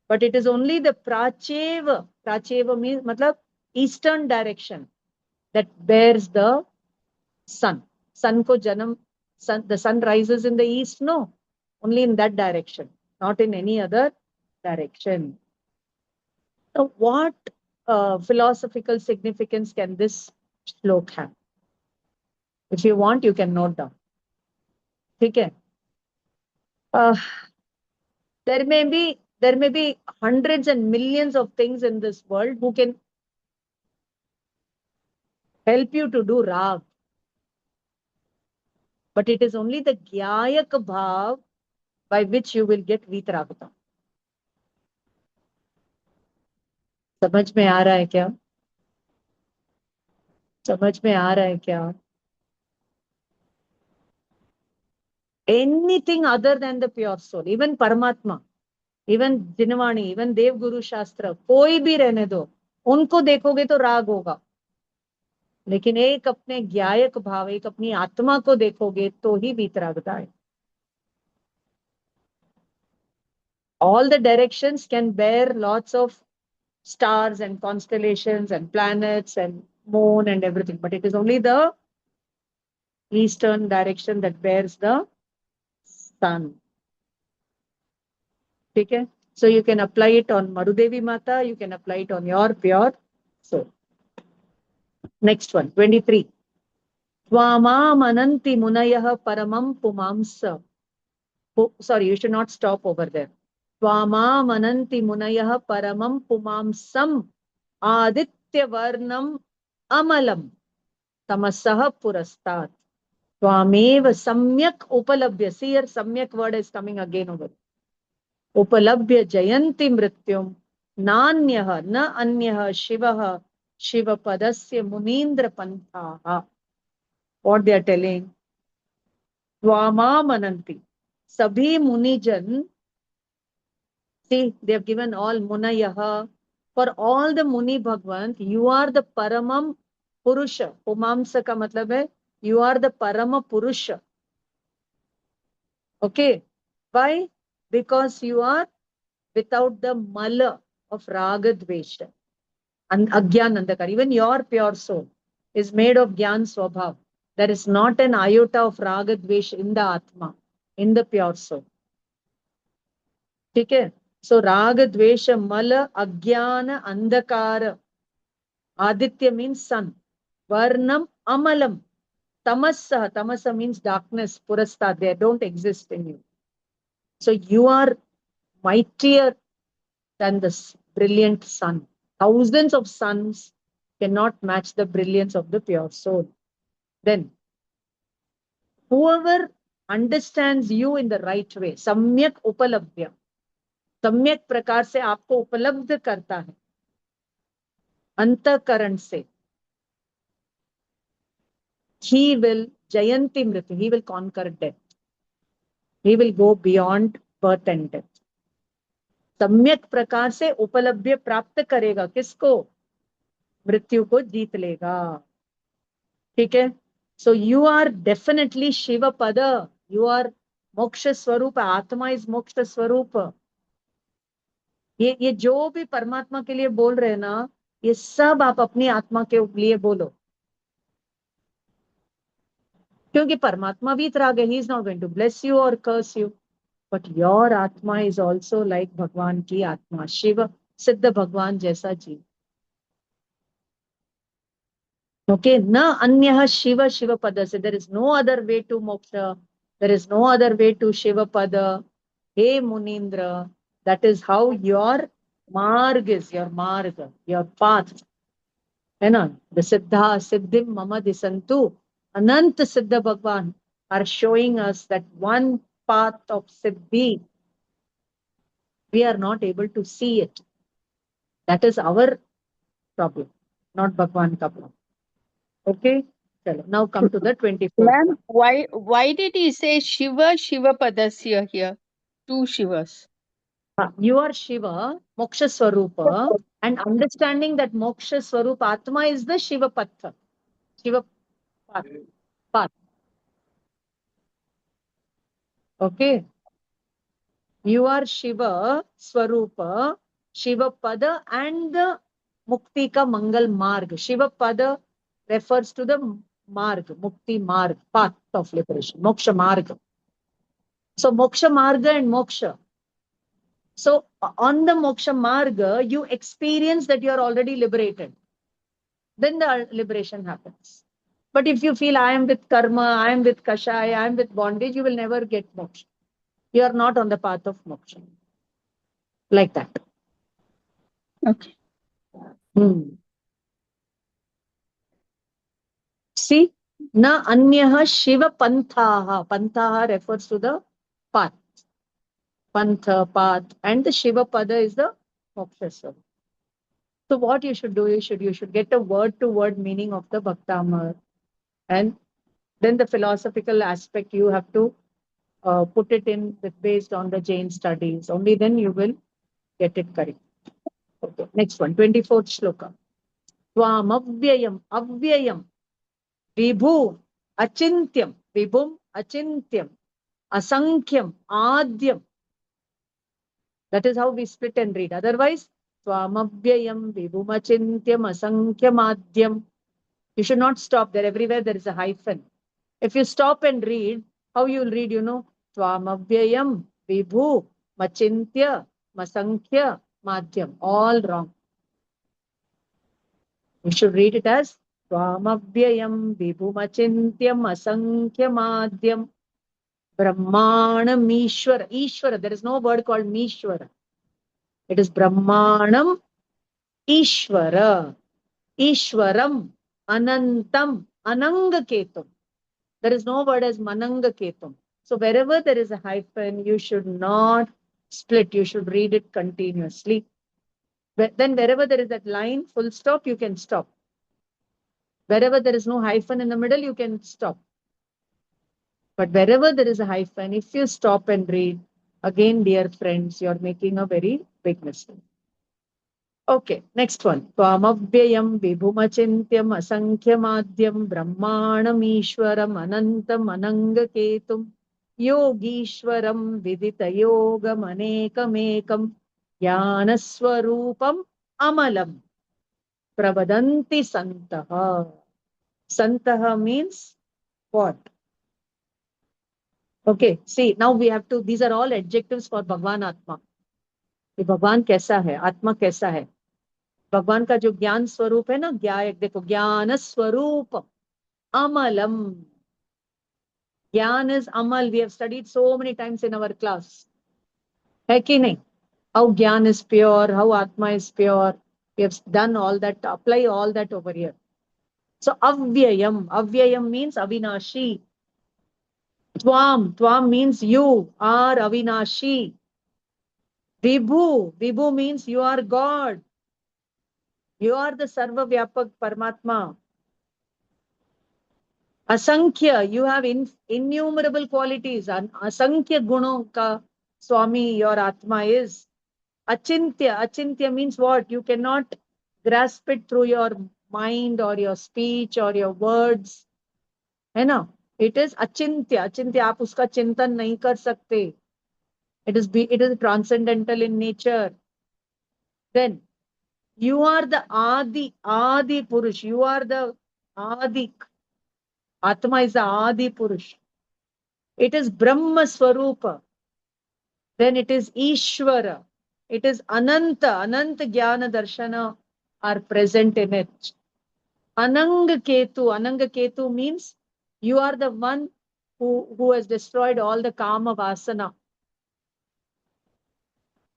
But it is only the pracheva. Pracheva means, matlab, eastern direction that bears the sun. Sun ko janam, the sun rises in the east, no. Only in that direction, not in any other direction. Now, what philosophical significance can this shlok have? If you want, you can note down. Okay. There may be hundreds and millions of things in this world who can help you to do rag. But it is only the Gyayak Bhav by which you will get Vitaragata. समझ में आ रहा है क्या? समझ में आ रहा है क्या? Anything other than the pure soul, even Paramatma, even Jinvani, even Dev Guru Shastra, कोई भी रहने दो, उनको देखोगे तो राग होगा. लेकिन एक अपने ज्ञायक भाव, एक अपनी आत्मा को देखोगे तो ही वीतरागता है. All the directions can bear lots of stars and constellations and planets and moon and everything, but it is only the eastern direction that bears the sun. Okay? So you can apply it on Marudevi Mata, you can apply it on your pure soul. Next one, 23. Tvama mananti munayah paramam pumamsa. Oh, sorry, you should not stop over there. Tvama mananti munayah paramam pumamsam aditya varnam amalam tamasah purastat. Tvameva samyak upalabhya. See here, samyak word is coming again over. Upalabhya jayanti mrityum nanyah na anyah shivah shivapadasya munindra panthaha. What they are telling? Tvama mananti. Sabhi munijan. See, they have given all munayaha. For all the muni Bhagwan, you are the paramam purusha. Pumamsa ka matlab hai, you are the parama purusha. Okay. Why? Because you are without the mala of raga dvesha and agyan andakar. Even your pure soul is made of gyan swabhav. There is not an iota of raga dvesha in the atma, in the pure soul. Okay. So raga dvesha mala agyana andakara. Aditya means sun. Varnam amalam. Tamasa. Tamasa means darkness. Purastad. They don't exist in you. So you are mightier than the brilliant sun. Thousands of suns cannot match the brilliance of the pure soul. Then, whoever understands you in the right way, samyak upalabhya, सम्यक प्रकार से आपको उपलब्ध करता है अंतःकरण से, he will jayanti mritu, he will conquer death, he will go beyond birth and death. सम्यक प्रकार से उपलब्धि प्राप्त करेगा। किसको? मृत्यु को जीत लेगा। ठीक है। सो यू आर डेफिनेटली शिव पद, यू आर मोक्ष स्वरूप, आत्मा इज मोक्ष स्वरूप। ये जो भी परमात्मा के लिए बोल रहे हैं ना, ये सब आप अपनी आत्मा के लिए बोलो, क्योंकि परमात्मा भी वीतराग है, he is not going to bless you और curse you, but your atma is also like भगवान की आत्मा, शिव सिद्ध भगवान जैसा जीव। ओके, न अन्य शिव शिव पद से, there is no other way to मोक्ष, there is no other way to शिव पद। हे मुनीन्द्र, that is how your marg is, your marg, your path, है ना? The siddha siddhim mama disantu, anant siddha bhagwan are showing us that one path of siddhi, we are not able to see it. That is our problem, not Bhagwan ka problem. Okay, chalo, now come to the 24th Ma'am, one. why did he say Shiva Shiva Padasya here? Two Shivas. You are Shiva, Moksha Swarupa, and understanding that Moksha Swarupa Atma is the Shiva Patha. Shiva path. Path. Okay. You are Shiva Swarupa, Shiva Pada, and the Mukti ka Mangal Marg. Shiva Pada refers to the Marg, Mukti Marg, path of liberation, Moksha Marg. So Moksha Marga and Moksha. So on the Moksha Marga, you experience that you are already liberated. Then the liberation happens. But if you feel I am with karma, I am with kashaya, I am with bondage, you will never get moksha. You are not on the path of moksha. Like that. Okay. See, na anyaha shiva panthaha. Panthaha refers to the path. Pantha, path. And the Shiva pada is the moksha. So what you should do, you should get a word to word meaning of the Bhaktamar. And then the philosophical aspect you have to put it in based on the Jain studies. Only then you will get it correct. Okay, next one, 24th shloka. Tvam avyayam, avyayam, vibhu, achintyam, vibhum, achintyam, asankyam, adyam. That is how we split and read. Otherwise, Tvam avyayam, vibhum, achintyam, asankyam, adyam. You should not stop there. Everywhere there is a hyphen. If you stop and read, how you will read, Tvamavyayam, Vibhu, Machintya, Masankhya, Madhyam. All wrong. You should read it as Tvamavyayam, Vibhu, Machintyam, Asankhya, Madhyam, Brahmanam, Ishwara. Ishwara. There is no word called Mishwara. It is Brahmanam, Ishwara. Ishwaram, Anantam, Anangaketum. There is no word as Manangaketum. So wherever there is a hyphen, you should not split. You should read it continuously. Then wherever there is that line, full stop, you can stop. Wherever there is no hyphen in the middle, you can stop. But wherever there is a hyphen, if you stop and read, again, dear friends, you're making a very big mistake. Okay, next one. Tvamavyayam vibhumachintyam asankhyamadhyam brahmanamishwaram anantam anangaketum yogishwaram viditayogam anekamekam jnanaswarupam amalam pravadanti santaha. Santaha means what? Okay, see, now we have to, these are all adjectives for Bhagwan Atma. भगवान कैसा है, आत्मा कैसा है, भगवान का जो ज्ञान स्वरूप है ना, देखो, ज्ञान स्वरूप अमलम. ज्ञान इज अमल. We have studied so many times in our class, है कि नहीं? हाउ ज्ञान इज प्योर, हाउ आत्मा is pure. We have done all that, apply all that over here. So अव्ययम, अव्ययम मीन्स अविनाशी. त्वाम मीन्स यू आर अविनाशी. विभु, विभु means you are God. You are the Sarva Vyapak Paramatma. Asankhya, you have innumerable qualities. Asankhya Guno ka Swami, your Atma is. Achintya. Achintya means what? You cannot grasp it through your mind or your speech or your words. है ना? It is achintya. Achintya, आप उसका चिंतन नहीं कर सकते. It is transcendental in nature. Then you are the Adi Purush. You are the Adi. Atma is the Adi Purush. It is Brahma Swarupa. Then it is Ishvara. It is Ananta. Ananta Jnana Darshana are present in it. Ananga Ketu. Ananga Ketu means you are the one who has destroyed all the Kama Vasana.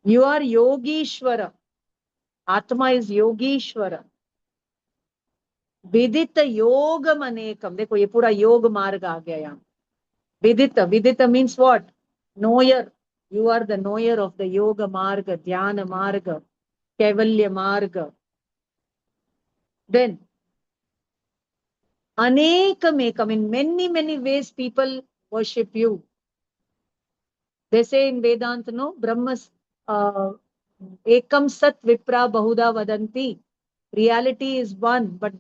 You are Yogishwara. Atma is Yogishwara. विदित योगम अनेकम. देखो ये पूरा योग मार्ग आ गया यहाँ. Vidita means what? Knower. You are the knower of the yoga marga, dhyana marga, kaivalya marga. Then anekam. In many ways people worship you. They say in Vedanta, no, Brahmas ekam sat vipra bahuda vadanti. Reality is one, but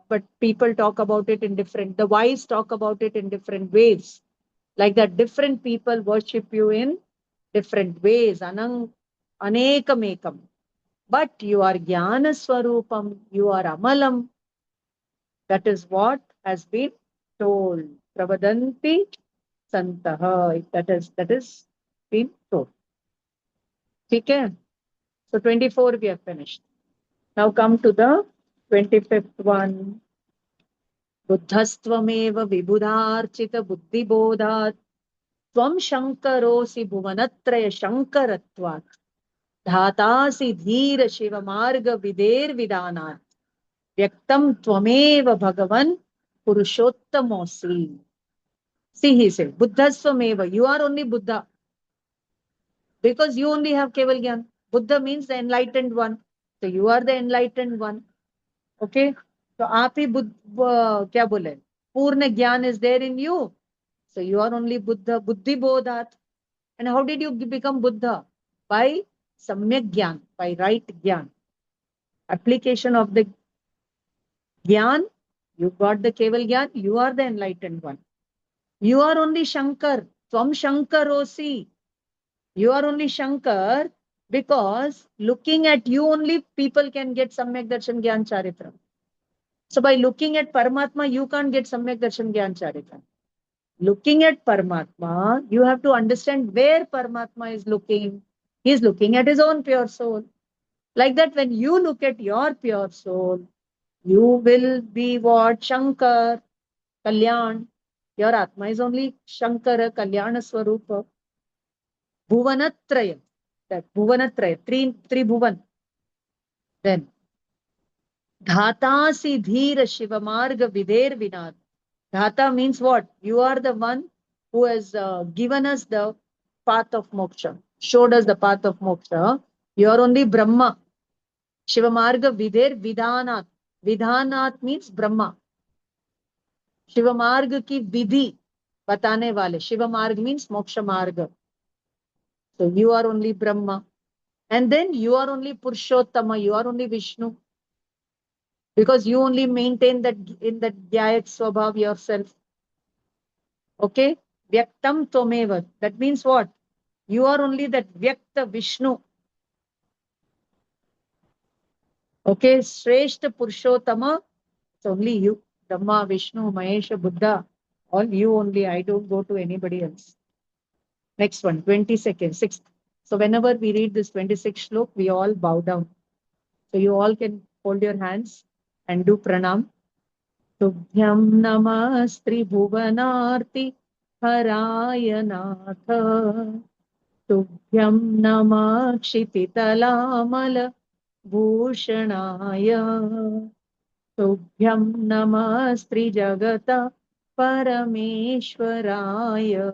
but people talk about it in different. The wise talk about it in different ways. Like that, different people worship you in different ways. Anekam. But you are Jnana Swarupam, you are Amalam. That is what has been told. Pravadanti Santaha. That is been told. Okay? So 24 we have finished. Now come to the 25th one. Buddhastvamev vibudharchita buddhibodhat Tvam Shankarosi Bhuvanatraya Shankaratvat Dhatasi Dhira Shiva Marga Vider Vidanat Vyaktam Tvameva Bhagavan Purushottamosi. See, he said, Buddhasvameva, you are only Buddha. Because you only have Keval Gyan. Buddha means the enlightened one. So you are the enlightened one. Okay? So आप ही क्या बोले? Purna Gyan is there in you. So you are only Buddha. Buddhi Bodhat. And how did you become Buddha? By Samyak Gyan, by right Gyan. Application of the Gyan, you got the Keval Gyan, you are the enlightened one. You are only Shankar. Tvam Shankarosi. You are only Shankar because looking at you only people can get Samyak Darshan Gyan Charitra. So by looking at Paramatma, you can't get Samyak Darshan Gyan Charitra. Looking at Paramatma, you have to understand where Paramatma is looking. He is looking at his own pure soul. Like that, when you look at your pure soul, you will be what? Shankar, Kalyan. Your Atma is only Shankara, Kalyana Swarupa. Bhuvanatraya. That Bhuvanatraya, three Bhuvan. Then, Dhatasi Dhira Shiva Marga Vider Vinad. Dhata means what? You are the one who has given us the path of moksha, showed us the path of moksha. You are only Brahma. Shiva Marga Vider Vidanat. Vidanat means Brahma. Shiva Marga ki vidhi batane wale. Shiva Marga means moksha marga. So you are only Brahma. And then you are only Purushottama. You are only Vishnu. Because you only maintain that in that Jayat Swabhav yourself. Okay? Vyaktam Tvameva. That means what? You are only that Vyakta Vishnu. Okay? Shreshta Purushottama. It's only you. Brahma, Vishnu, Mahesha, Buddha. All you only. I don't go to anybody else. Next one, 22nd, 6th. So whenever we read this 26th slok, we all bow down. So you all can hold your hands and do pranam. Tubhyam namastri bhuvanarti harayanatha. Tubhyam namakshititalamala bhushanaya. Tubhyam namastri jagata parameshwaraya.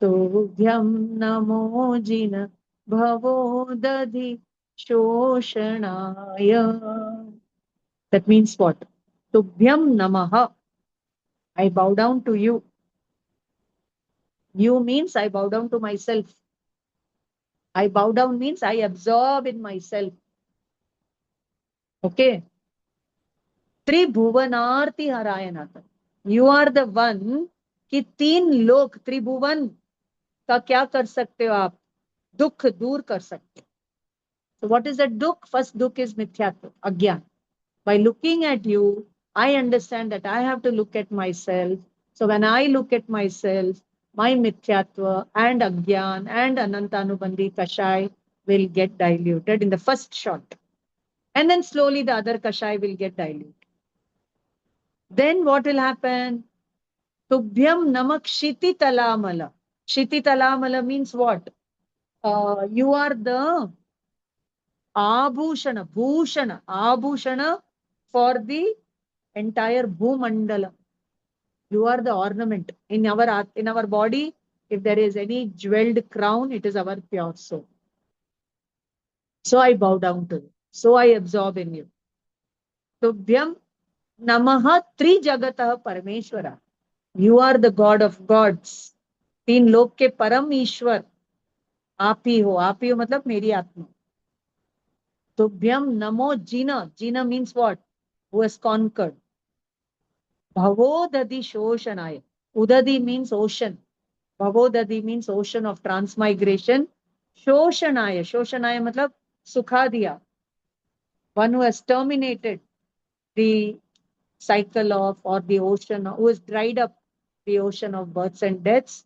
Tubhyam namo jina bhavodadhi shoshanaya. That means what? Tubhyam namaha. I bow down to you. You means I bow down to myself. I bow down means I absorb in myself. Okay. त्रिभुवनार्ति हरायनाथ. You are the one कि तीन लोक त्रिभुवन का क्या कर सकते हो आप? दुख दूर कर सकते हो. So what is that dukh? First dukh is mithyatva, agyan. By looking at you, I understand that I have to look at myself. So when I look at myself, my mithyatva and agyan and anantanubandhi kashai will get diluted in the first shot. And then slowly the other kashai will get diluted. Then what will happen? Tubhyam namak shiti talamala. Shiti talamala means what? You are the abhushana, bhushana, abhushana for the entire bhumandala. You are the ornament in our body. If there is any jeweled crown, it is our pure soul. So I bow down to you. So I absorb in you. Tubhyam namaha tri jagatah parameshwara. You are the God of gods. तीन लोक के परम ईश्वर आप ही हो. आप ही हो मतलब मेरी आत्मा. तुभ्यम नमो जीना. जीना means what? Who has conquered. Bhavodadi shoshanaya. Udadi means ocean. Bhavodadi means ocean of transmigration. Shoshanaya. Shoshanaya matlab sukha diya. One who has terminated the cycle of or the ocean, who has dried up the ocean of births and deaths.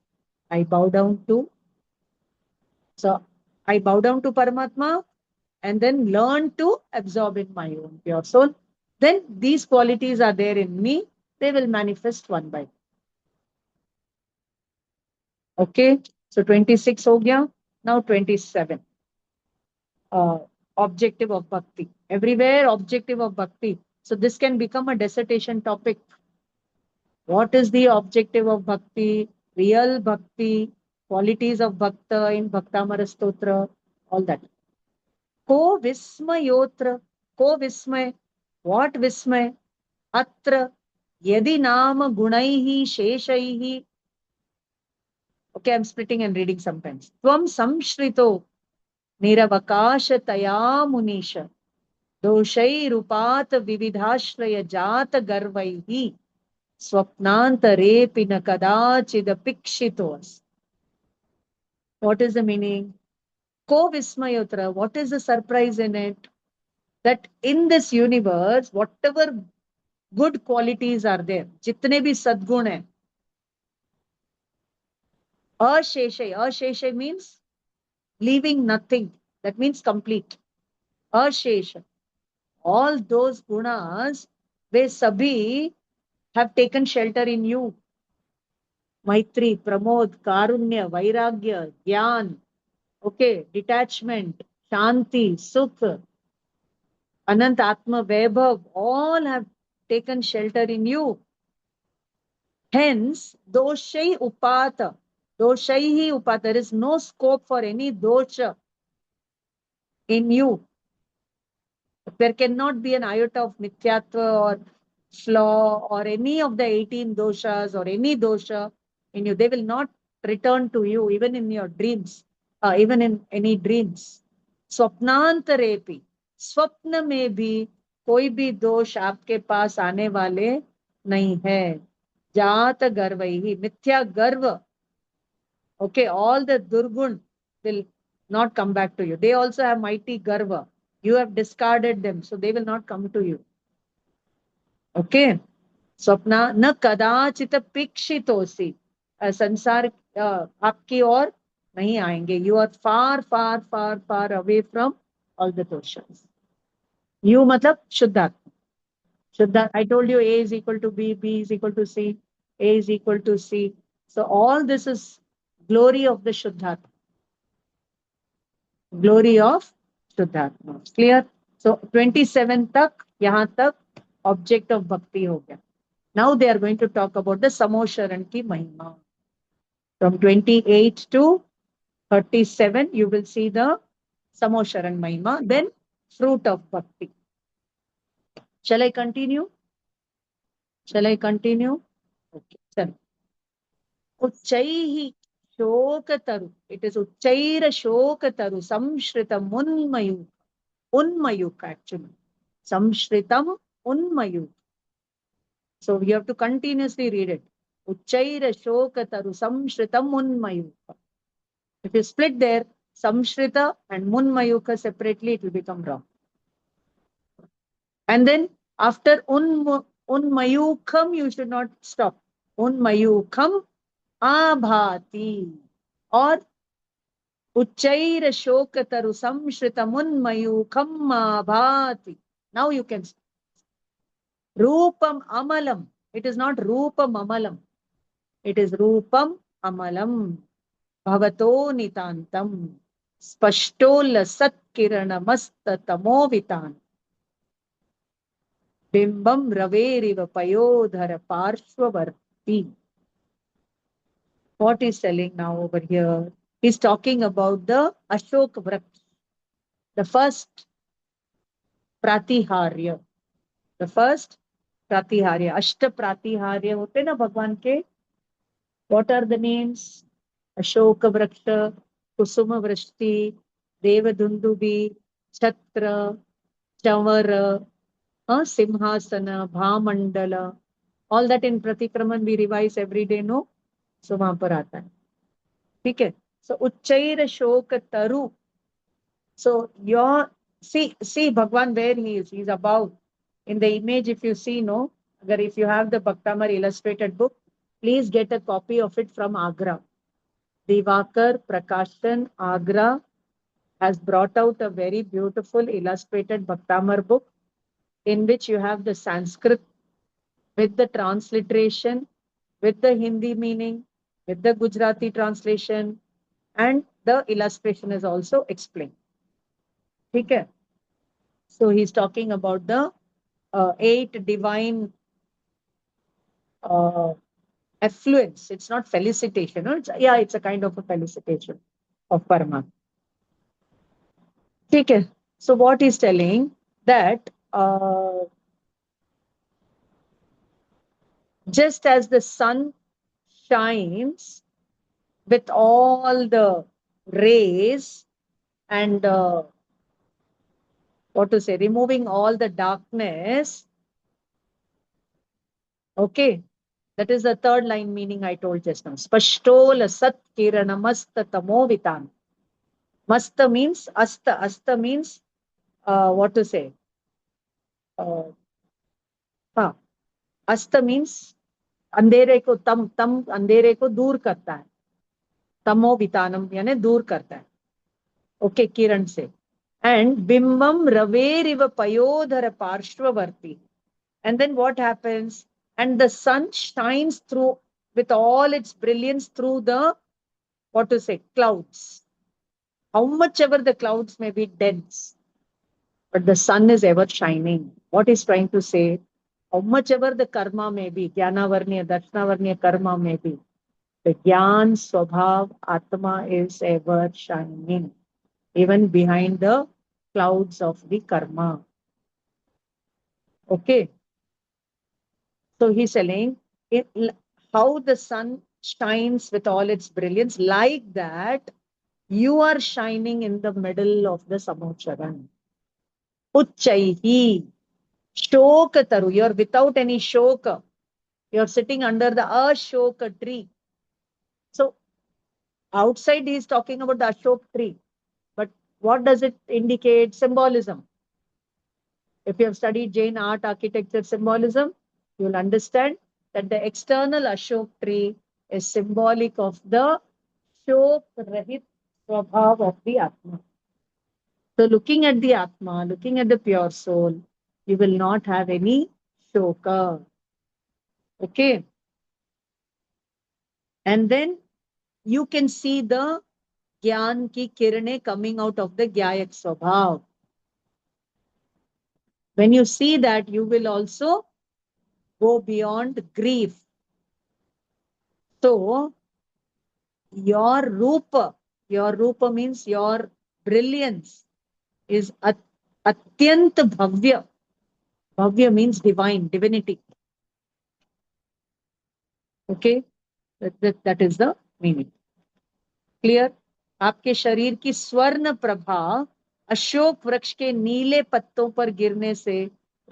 I bow down to. So I bow down to Paramatma and then learn to absorb in my own pure soul. Then these qualities are there in me. They will manifest one by one. Okay. So 26 ho gaya. Now 27. Objective of bhakti. Everywhere objective of bhakti. So this can become a dissertation topic. What is the objective of bhakti? Real bhakti, qualities of bhakta in Bhaktamara Stotra, all that. Ko vismayotra, ko vismay. What vismay? Atra yadi nama gunaihi sheshaihi. Okay, I'm splitting and reading sometimes. Tvam samshrito niravakashataya munisha. दोषैरुपात विविधाश्रय जात गर्वैः स्वप्नांतरेपि न कदाचिदपिक्षितोऽस्ति. What is the meaning? Ko vismayotra. What is the surprise in it? That in this universe, whatever good qualities are there, jitne bhi sadgun hai, asheshay means leaving nothing. That means complete. Ashesha. All those gunas, they sabhi have taken shelter in you. Maitri, Pramod, Karunya, Vairagya, Gyan, okay, detachment, Shanti, Sukh, Anant Atma, Vaibhav, all have taken shelter in you. Hence, doshai upata, doshaihi upata, there is no scope for any dosha in you. There cannot be an iota of mithyatva or flaw or any of the 18 doshas or any dosha in you. They will not return to you even in your dreams, even in any dreams. स्वप्नांतरेपि, स्वप्न में भी कोई भी दोष आपके पास आने वाले नहीं है. जात गर्व ही, मिथ्या गर्व. Okay, all the durgun will not come back to you. They also have mighty garva. You have discarded them, so they will not come to you. Okay. Swapna na kadachita pikshitosi. संसार आपकी ओर नहीं आएंगे. You are far, far, far, far away from all the doshas. You मतलब शुद्धात्मा. शुद्धा. I told you A is equal to B, B is equal to C, A is equal to C. So all this is glory of the शुद्धात्मा. Glory of शुद्धात्मा. Clear? So 27 तक, यहाँ तक object of bhakti हो गया. Now they are going to talk about the samosharan ki mahima. From 28 to 37, you will see the samosharan mahima. Then fruit of bhakti. Shall I continue? Shall I continue? Okay. Then. Uchaihi Shokataru. It is Uchchaira Shokataru Samshritam Unmayuk. Unmayuk actually. Samshritam Unmayuk. So you have to continuously read it. Uchchaira Shokataru Samshritam Unmayuk. If you split there, Samshrita and Munmayuka separately, it will become wrong. And then after Unmayukam, you should not stop. Unmayukam Abhati. Or Uchchaira Shokataru Samshrita Munmayukam Abhati. Now you can. Rupam Amalam. It is not Rupam Amalam. It is Rupam Amalam. Bhavato Nitantam. Spashtola Satkirana Masta Tamovitan. Bimbam Raveriva Payodhara Parshvavarti. What he's telling now over here? He's talking about the Ashok Vrat, the first Pratiharya. The first Pratiharya. Ashta Pratiharya hote na Bhagwan ke. What are the names? Ashoka Vraksha, Kusuma Vrashti, Devadundubi, Chatra, Chavara, Simhasana, Bhamandala. All that in Pratikraman we revise every day, no? So वहां पर आता है. ठीक है. So Uchchaira Shoka Taru. So your see Bhagwan where he is. He's above. In the image, if you see, no, if you have the Bhaktamar illustrated book, please get a copy of it from Agra. Divakar Prakashan Agra has brought out a very beautiful illustrated Bhaktamar book in which you have the Sanskrit with the transliteration, with the Hindi meaning, with the Gujarati translation, and the illustration is also explained. Okay. So he's talking about the 8 divine affluence. It's not felicitation. No? It's a kind of a felicitation of Parama. Okay. So what he's telling that just as the sun shines with all the rays and removing all the darkness. Okay, that is the third line meaning I told just now. Spashtola sat kirana masta tamovitan. Masta means asta. Asta means asta means अंधेरे को तम अंधेरे को दूर करता है. तमो वितानम यानी दूर करता है. ओके, किरण से. And bimbam raveriva payodhara parshvavarti. And then what happens? And the sun shines through with all its brilliance through the clouds. How much ever the clouds may be dense, but the sun is ever shining. What is trying to say? How much ever the karma may be, Jnanavarniya, Darshanavarniya karma may be, the Jnana Swabhav Atma is ever shining, even behind the clouds of the karma. Okay. So he's telling how the sun shines with all its brilliance, like that you are shining in the middle of the Samocharan. Uchchaihi. Shokataru. You're without any shoka. You're sitting under the Ashoka tree. So outside he is talking about the Ashok tree. But what does it indicate? Symbolism. If you have studied Jain art, architecture, symbolism, you'll understand that the external Ashok tree is symbolic of the Shok Rahit Swabhav of the Atma. So looking at the Atma, looking at the pure soul, you will not have any shoka. Okay. And then you can see the Gyan ki kirane coming out of the Gyayak Swabhav. When you see that, you will also go beyond grief. So, your rupa means your brilliance is atyant bhavya. Bhavya means divine, divinity. Okay, that is the meaning. Clear? आपके शरीर की स्वर्ण प्रभा अशोक वृक्ष के नीले पत्तों पर गिरने से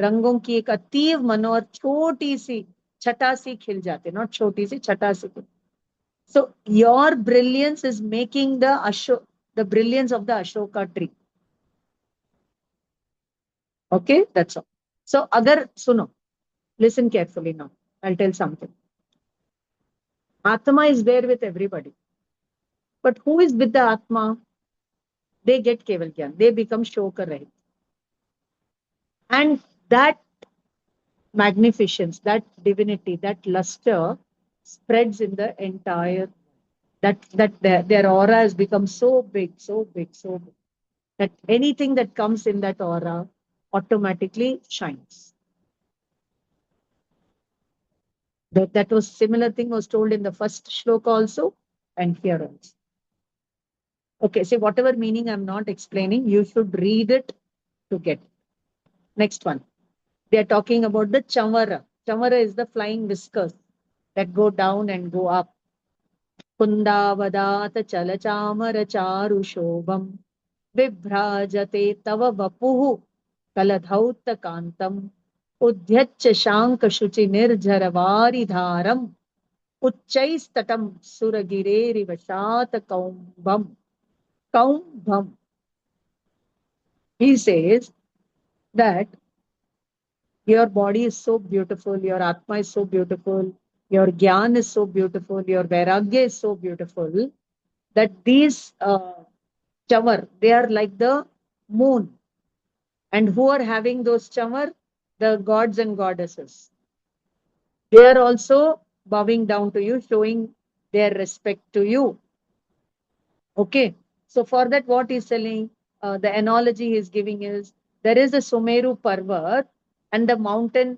रंगों की एक अतीव मनोहर छोटी सी छटा सी खिल जाते, नॉट छोटी सी, छटा सी। So your brilliance is making the brilliance of the Ashoka tree. Okay, that's all. So agar suno, listen carefully now. I'll tell something. Atma is there with everybody. But who is with the Atma? They get Keval Gyan. They become Shoka Rahit. And that magnificence, that divinity, that luster spreads in the entire, their aura has become so big, so big, so big, that anything that comes in that aura automatically shines. That was similar thing was told in the first shloka also, and here also. Okay, see, whatever meaning I'm not explaining, you should read it to get it. Next one. They are talking about the chamara. Chamara is the flying whiskers that go down and go up. Kundavadata chalachamara charu shobham vibhrajate tava vapuhu kaladhauta kantam udhyaccha shanka shuchi nirjaravari Uchaistatam suragireri vashata kaumbam. Kaumbam. He says that your body is so beautiful, your atma is so beautiful, your gyan is so beautiful, your vairagya is so beautiful, that these chamar, they are like the moon. And who are having those chamar? The gods and goddesses. They are also bowing down to you, showing their respect to you. Okay. So for that, what he's telling, the analogy he's giving is there is a Sumeru Parvat and the mountain,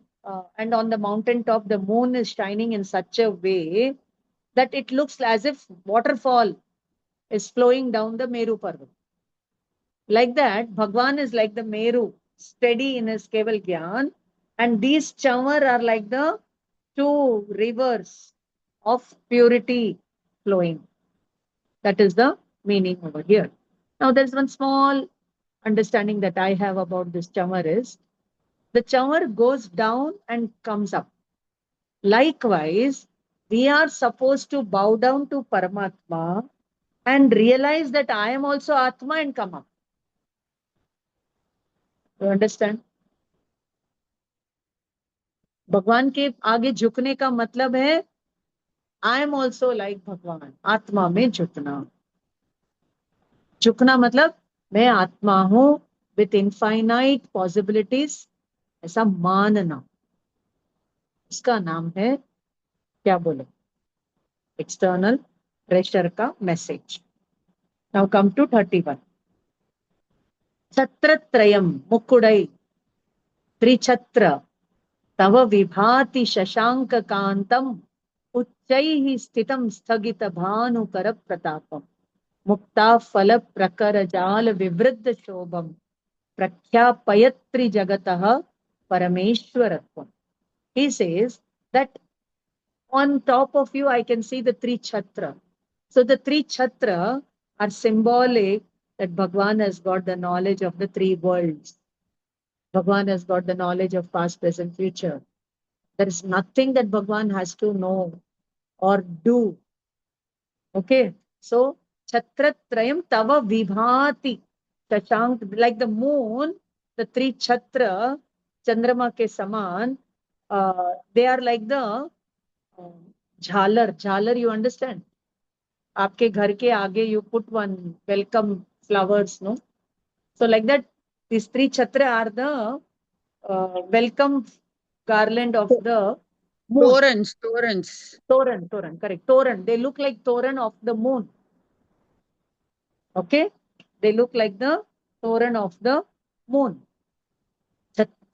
and on the mountain top, the moon is shining in such a way that it looks as if waterfall is flowing down the Meru Parvat. Like that, Bhagwan is like the Meru, steady in his Keval Gyan, and these Chamar are like the two rivers of purity flowing. That is the meaning over here. Now, there's one small understanding that I have about this chamar is the chamar goes down and comes up. Likewise, we are supposed to bow down to Paramatma and realize that I am also Atma and come up. You understand? भगवान के आगे झुकने का मतलब है I am also like भगवान, आत्मा में झुकना. झुकना मतलब मैं आत्मा हूं विथ इनफाइनाइट पॉसिबिलिटीज, ऐसा मानना. उसका नाम है, क्या बोले, एक्सटर्नल प्रेशर का मैसेज. Now come to 31. छत्रत्रयम मुकुड़ई त्रिछत्र तव विभाति शशांक कांतम उच्चैः स्थितम स्थगित भानुकर प्रतापम मुक्ता फल प्रकर जाल विवृद्ध शोभम प्रख्यापयत्रि जगतः परमेश्वरत्वम. He says that on top of you I can see the three chatra. So the three chatra are symbolic that Bhagwan has got the knowledge of the three worlds. Bhagwan has got the knowledge of past, present, future. There is nothing that Bhagwan has to know or do. Okay. So Chhatratrayam tava vibhati. Shashank, like the moon, the three chatra, Chandrama ke saman, they are like the झालर. झालर, you understand? आपके घर के आगे you put one welcome flowers, no? So like that, these three chatra are the welcome garland of the moon. Torrents, torrents. Toran, Toran, correct. Toran. They look like Toran of the moon. Okay? They look like the Toran of the moon.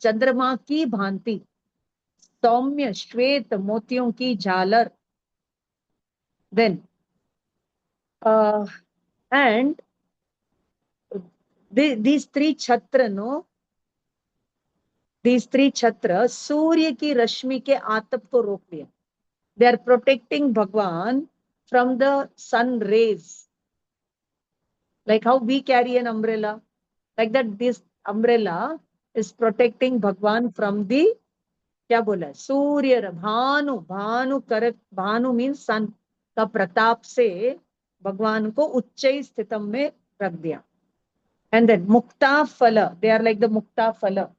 चंद्रमा की भांति सौम्य श्वेत मोतियों की झालर. Then and these three chatra, no, these three chatra सूर्य की रश्मि के आतप को रोक लिया. They are protecting Bhagwan from the sun rays. Like how we carry an umbrella. Like that, this umbrella is protecting Bhagwan from the, क्या बोला, सूर्य, भानु, भानु कर, Bhanu means सन का प्रताप से भगवान को उच्च स्थितम में रख दिया. And then mukta phala, they are like the mukta phala,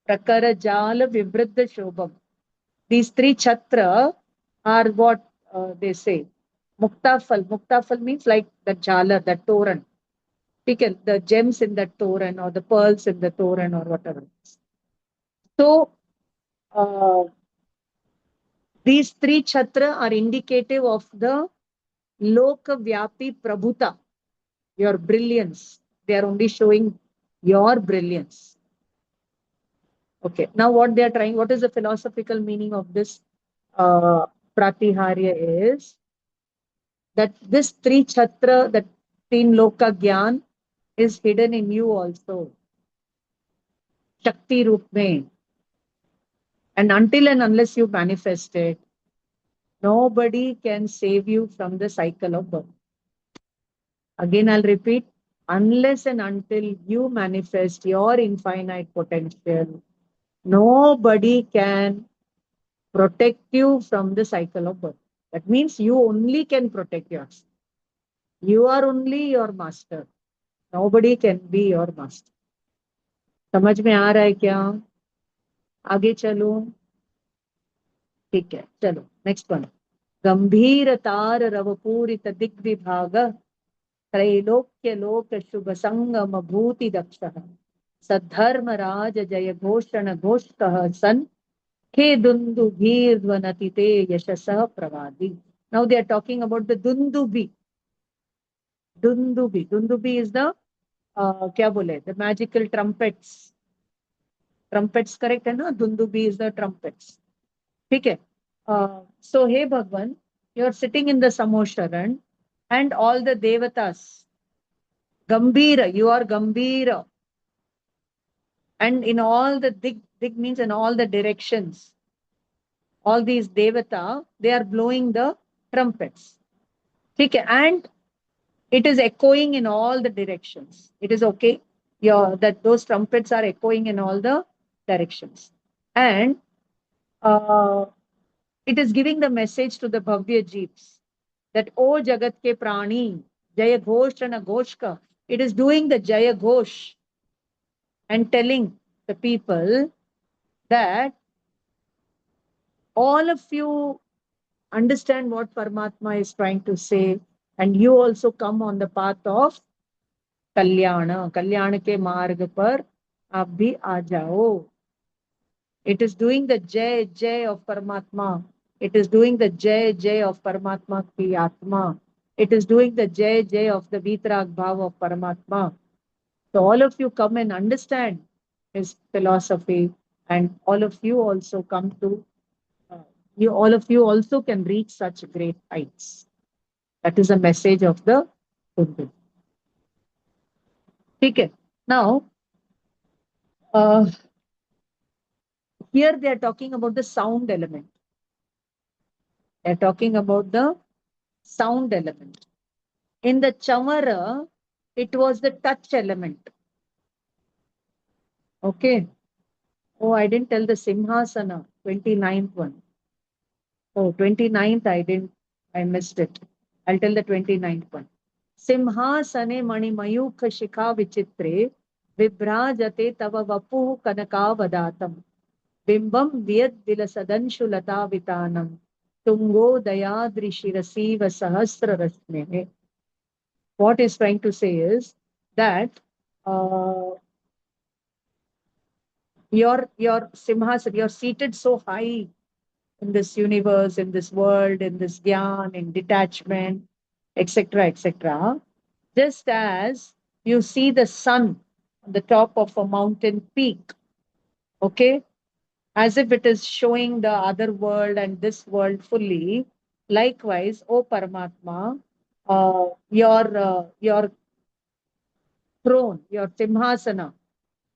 prakara jala vivriddha shobham. These three chatra are what they say. Mukta phal means like the jala, the toran. The gems in the toran or the pearls in the toran or whatever. So uh, these three chatra are indicative of the Lokavyapi Prabhuta, your brilliance. They are only showing your brilliance. Okay. Now what they are trying, what is the philosophical meaning of this Pratiharya is that this three chatra, that teen loka gyan is hidden in you also. Shakti roop mein. And until and unless you manifest it, nobody can save you from the cycle of birth. Again, I'll repeat, unless and until you manifest your infinite potential, nobody can protect you from the cycle of birth. That means you only can protect yourself. You are only your master. Nobody can be your master. समझ में आ रहा है क्या? आगे चलो. ठीक है, चलो नेक्स्ट वन. गंभीर तार रवपूरित दिग्विभाग त्रैलोक्य लोक शुभ संगम भूति दक्षः सद्धर्मराज जय घोषण घोषकः सन हे दुन्दुभीर्ध्वनति ते यशसः प्रवादी. Now they are talking about the Dundubi. Dundubi is the क्या बोले, the magical trumpets. Trumpets correct है ना? Dundubi is the trumpets. ठीक है. So hey Bhagwan, you are sitting in the Samosharan and all the devatas. Gambira, you are Gambira. And in all the dig means in all the directions. All these devata, they are blowing the trumpets. Okay, and it is echoing in all the directions. It is okay. That those trumpets are echoing in all the directions. And it is giving the message to the Bhavya Jeeps that, O Jagat ke Prani, Jaya Ghoshana Ghoshka. It is doing the Jaya Ghosh and telling the people that all of you understand what Paramatma is trying to say, and you also come on the path of Kalyana. Kalyana ke marg par aap bhi aa jao. It is doing the Jai Jai of Paramatma. It is doing the Jai Jai of Paramatma ki Atma. It is doing the Jai Jai of the Vitrag Bhav of Paramatma. So all of you come and understand his philosophy, and all of you also come to all of you also can reach such great heights. That is a message of the Buddha. Okay. Now, here they are talking about the sound element. They are talking about the sound element. In the Chamara, it was the touch element. Okay. Oh, I didn't tell the Simhasana, 29th one. Oh, 29th, I missed it. I'll tell the 29th one. Simhasane Manimayukha Shikha Vichitre Vibhrajate Tava Vapuh Kanakavadatam Bimbam Vyad Vilasadanshu Vitanam Tungo Dayadri Shirasiva Sahasra Rashme. What he's trying to say is that your Simhasana, you're seated so high in this universe, in this world, in this gyan, in detachment, etc., etc. Just as you see the sun on the top of a mountain peak, okay, as if it is showing the other world and this world fully. Likewise, O Paramatma, your throne, your Simhasana,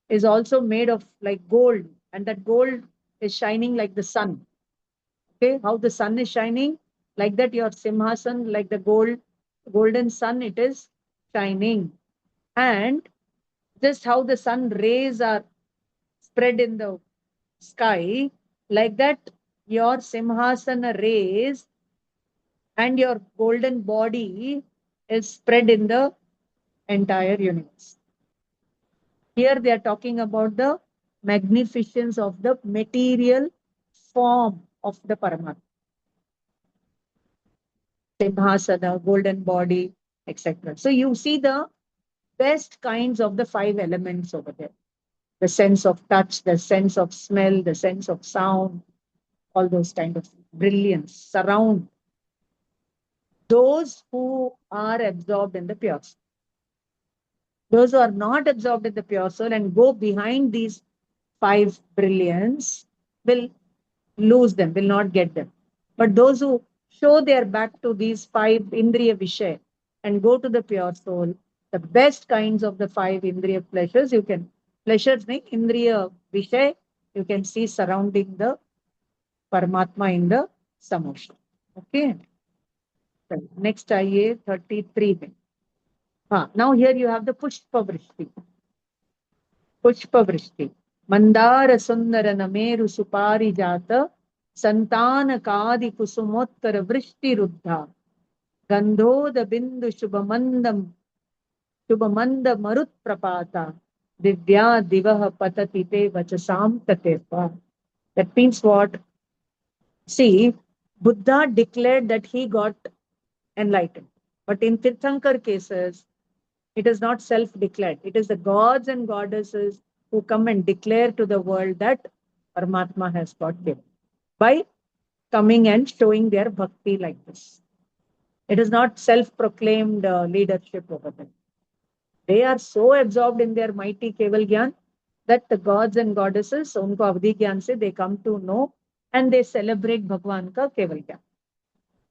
is also made of like gold, and that gold is shining like the sun. Okay, how the sun is shining, like that your Simhasan, like the golden sun, it is shining. And just how the sun rays are spread in the sky, like that your Simhasana rays and your golden body is spread in the entire universe. Here they are talking about the magnificence of the material form of the Paramatma. Simhasana, golden body, etc. So you see the best kinds of the five elements over there. The sense of touch, the sense of smell, the sense of sound, all those kind of brilliance surround those who are absorbed in the pure soul. Those who are not absorbed in the pure soul and go behind these five brilliance will lose them, will not get them. But those who show their back to these five indriya vishay and go to the pure soul, the best kinds of the five indriya pleasures, you can, pleasures mean indriya vishay, you can see surrounding the Paramatma in the samoksha. Okay. Next, आइए 33 में. Now here you have the Pushpa Vrishti. Pushpa Vrishti. Mandara Sundara Nameru Supari Jata Santana Kadi Kusumottara Vrishti Ruddha Gandhoda Bindu Shubhamanda Marut Prapata Divya Divaha Patati Te Vachasam Tatepa. That means what? See, Buddha declared that he got enlightened. But in Tirthankar cases, it is not self-declared. It is the gods and goddesses who come and declare to the world that Paramatma has got given by coming and showing their bhakti like this. It is not self-proclaimed leadership over them. They are so absorbed in their mighty Keval Gyan that the gods and goddesses, unko avdhi gyan se, they come to know and they celebrate Bhagwan ka Keval Gyan.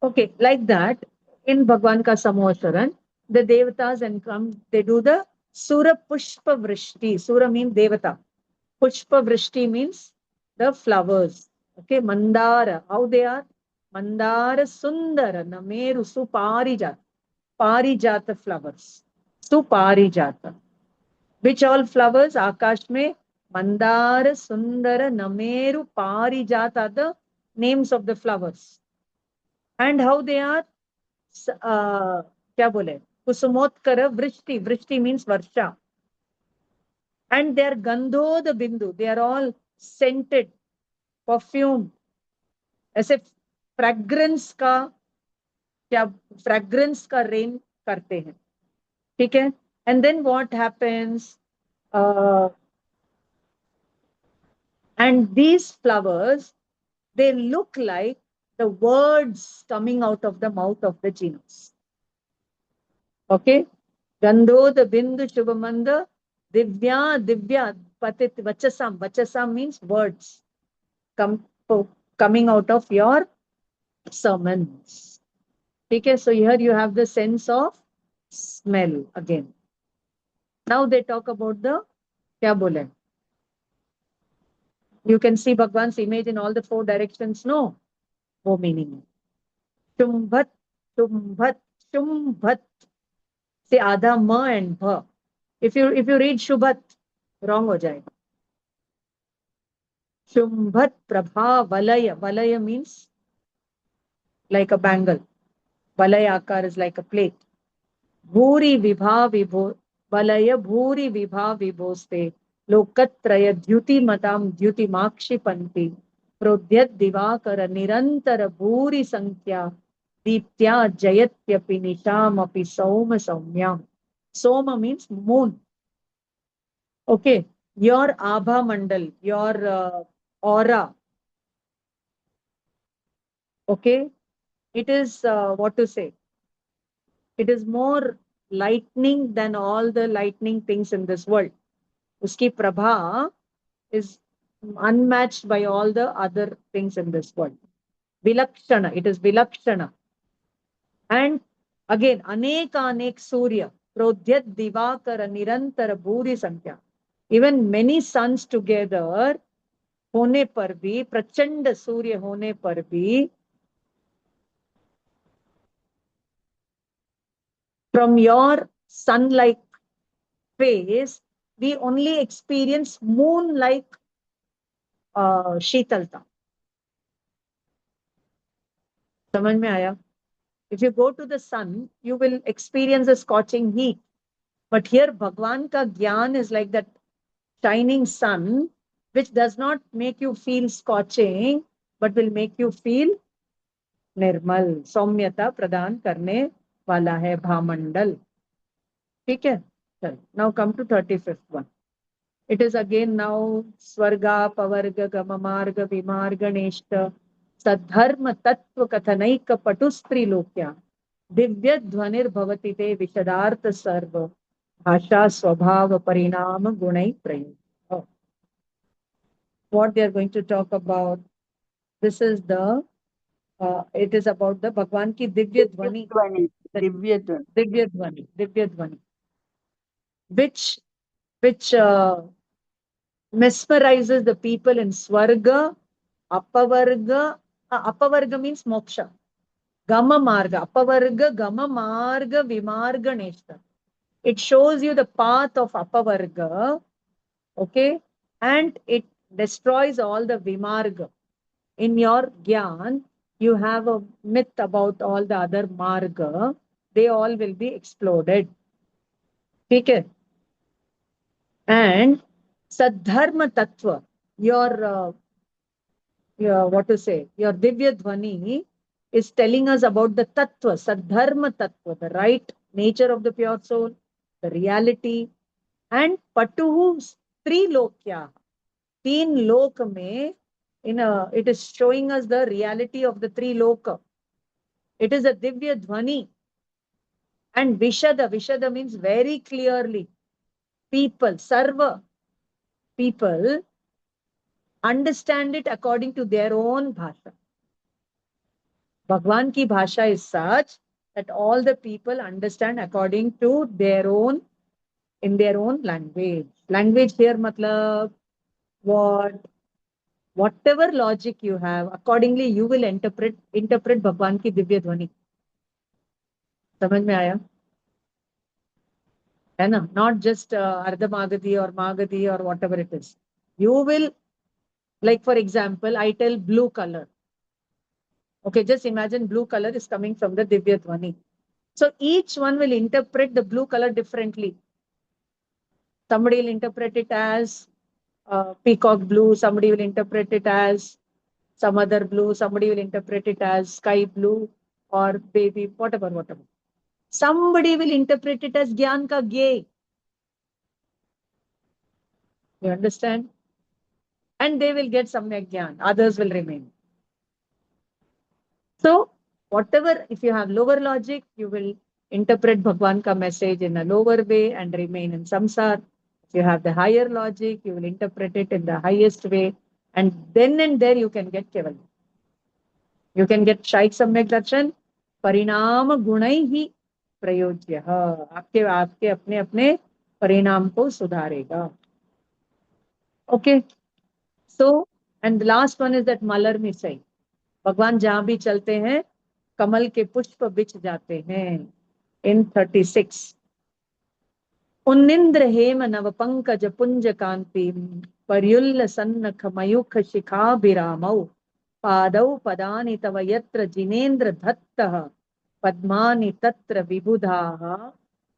Okay, like that, in Bhagwan ka Samosaran, the devatas and come, they do the Sura Pushpa Vrishti. Sura means devata. Pushpa Vrishti means the flowers. Okay, Mandara. How they are? Mandara Sundara Nameru Suparijata. Parijata flowers. Suparijata. Which all flowers? Akash mein Mandara Sundara Nameru Parijata, the names of the flowers. And how they are? क्या बोले? Kusumotkara Vrishti. Vrishti means Varsha. And they are Gandho the Bindu. They are all scented, perfume. As if fragrance का क्या fragrance का rain करते हैं. ठीक है? And then what happens? And these flowers, they look like the words coming out of the mouth of the genius. Okay? Gandho the Bindu Shubhamanda Divya Patit Vachasam. Vachasam means words coming out of your sermons. Okay, so here you have the sense of smell again. Now they talk about the kya bole. You can see Bhagwan's image in all the four directions. No, wo meaning. Shumbhat, Shumbhat, Shumbhat. See Adha Ma and Bha. If you read Shubhat, wrong ho jayega. Shumbhat Prabha Valaya. Valaya means like a bangle. Valaya akar is like a plate. Bhuri Vibha Vibho. Valaya Bhuri Vibha Vibhoste. Lokatraya Dhyuti Matam Dhyuti Makshi Panti. Prodhyat Divakara Nirantara Bhuri Sankhya. Ditya Jayatyapi Nisham Api Soma Saumyam. Soma means moon. Okay, your Abha Mandal, your aura. Okay, it is what to say? It is more lightning than all the lightning things in this world. Uski prabha is unmatched by all the other things in this world. Vilakshana, it is Vilakshana. And again, anek Surya, Prodhyat Divakara Nirantara Bhuri Sankhya. Even many suns together, होने पर भी, प्रचंड सूर्य होने पर भी, from your sun-like face, we only experience moon-like शीतलता. समझ में आया? If you go to the sun, you will experience a scorching heat. But here, Bhagwan ka gyan is like that shining sun, which does not make you feel scorching, but will make you feel निर्मल. सौम्यता प्रदान करने वाला है भामंडल. ठीक है? चल. Now come to 35th one. It is again now Swarga, Pavarga, Gamamarga, Vimarga, Neshta, Sadharma Tattva Kathanaika Patustri Lokya, Divya Dhvanir Bhavati Te Vishadartha Sarva, Bhasha Swabhava Parinama Gunai Prayam. What they are going to talk about, this is the, it is about the Bhagwan ki Divya Dhvani. Divya Dhvani. Which mesmerizes the people in Swarga, Apavarga. Apavarga means moksha. Gama Marga. Apavarga, Gama Marga, Vimarga Neshta. It shows you the path of Apavarga, okay, and it destroys all the Vimarga. In your Gyan, you have a myth about all the other Marga. They all will be exploded. Okay? And Sadharma Tattva, your what to say, your Divya Dhvani is telling us about the Tattva, Sadharma Tattva, the right nature of the pure soul, the reality, and Patuhu Trilokya. Teen Lok mein, it is showing us the reality of the three loka. It is a Divya Dhvani. And Vishada means very clearly, people, Sarva, people understand it according to their own bhasha. Bhagwan ki bhasha is such that all the people understand according to their own, in their own language. Language here matlab whatever logic you have, accordingly you will interpret Bhagwan ki Divya Dhvani. समझ में आया? है ना? Not just Ardha Magadi or Magadi or whatever it is. You will, like for example, I tell blue color. Okay, just imagine blue color is coming from the Divya Dhvani. So each one will interpret the blue color differently. Somebody will interpret it as peacock blue, somebody will interpret it as some other blue, somebody will interpret it as sky blue or baby, whatever. Somebody will interpret it as Gyan ka Gye. You understand? And they will get Samyak Gyan, others will remain. So, whatever, if you have lower logic, you will interpret Bhagwan ka message in a lower way and remain in samsar. If you have the higher logic, you will interpret it in the highest way, and then and there you can get Keval. You can get Shaik Samyak Darshan, Parinama Gunaihi Prayojya. आपके अपने अपने परिणाम को सुधारेगा. Okay. So, and the last one is that Malar Misai. भगवान जहां भी चलते हैं कमल के पुष्प बिछ जाते हैं. In 36. उन्निंद्र हेम नव पंकज पुंज कांति पर्युल्ल सन्नख मयूख शिखाभिरामौ पादौ पदानि तव यत्र जिनेन्द्र धत्तः पद्मानि तत्र विबुधाः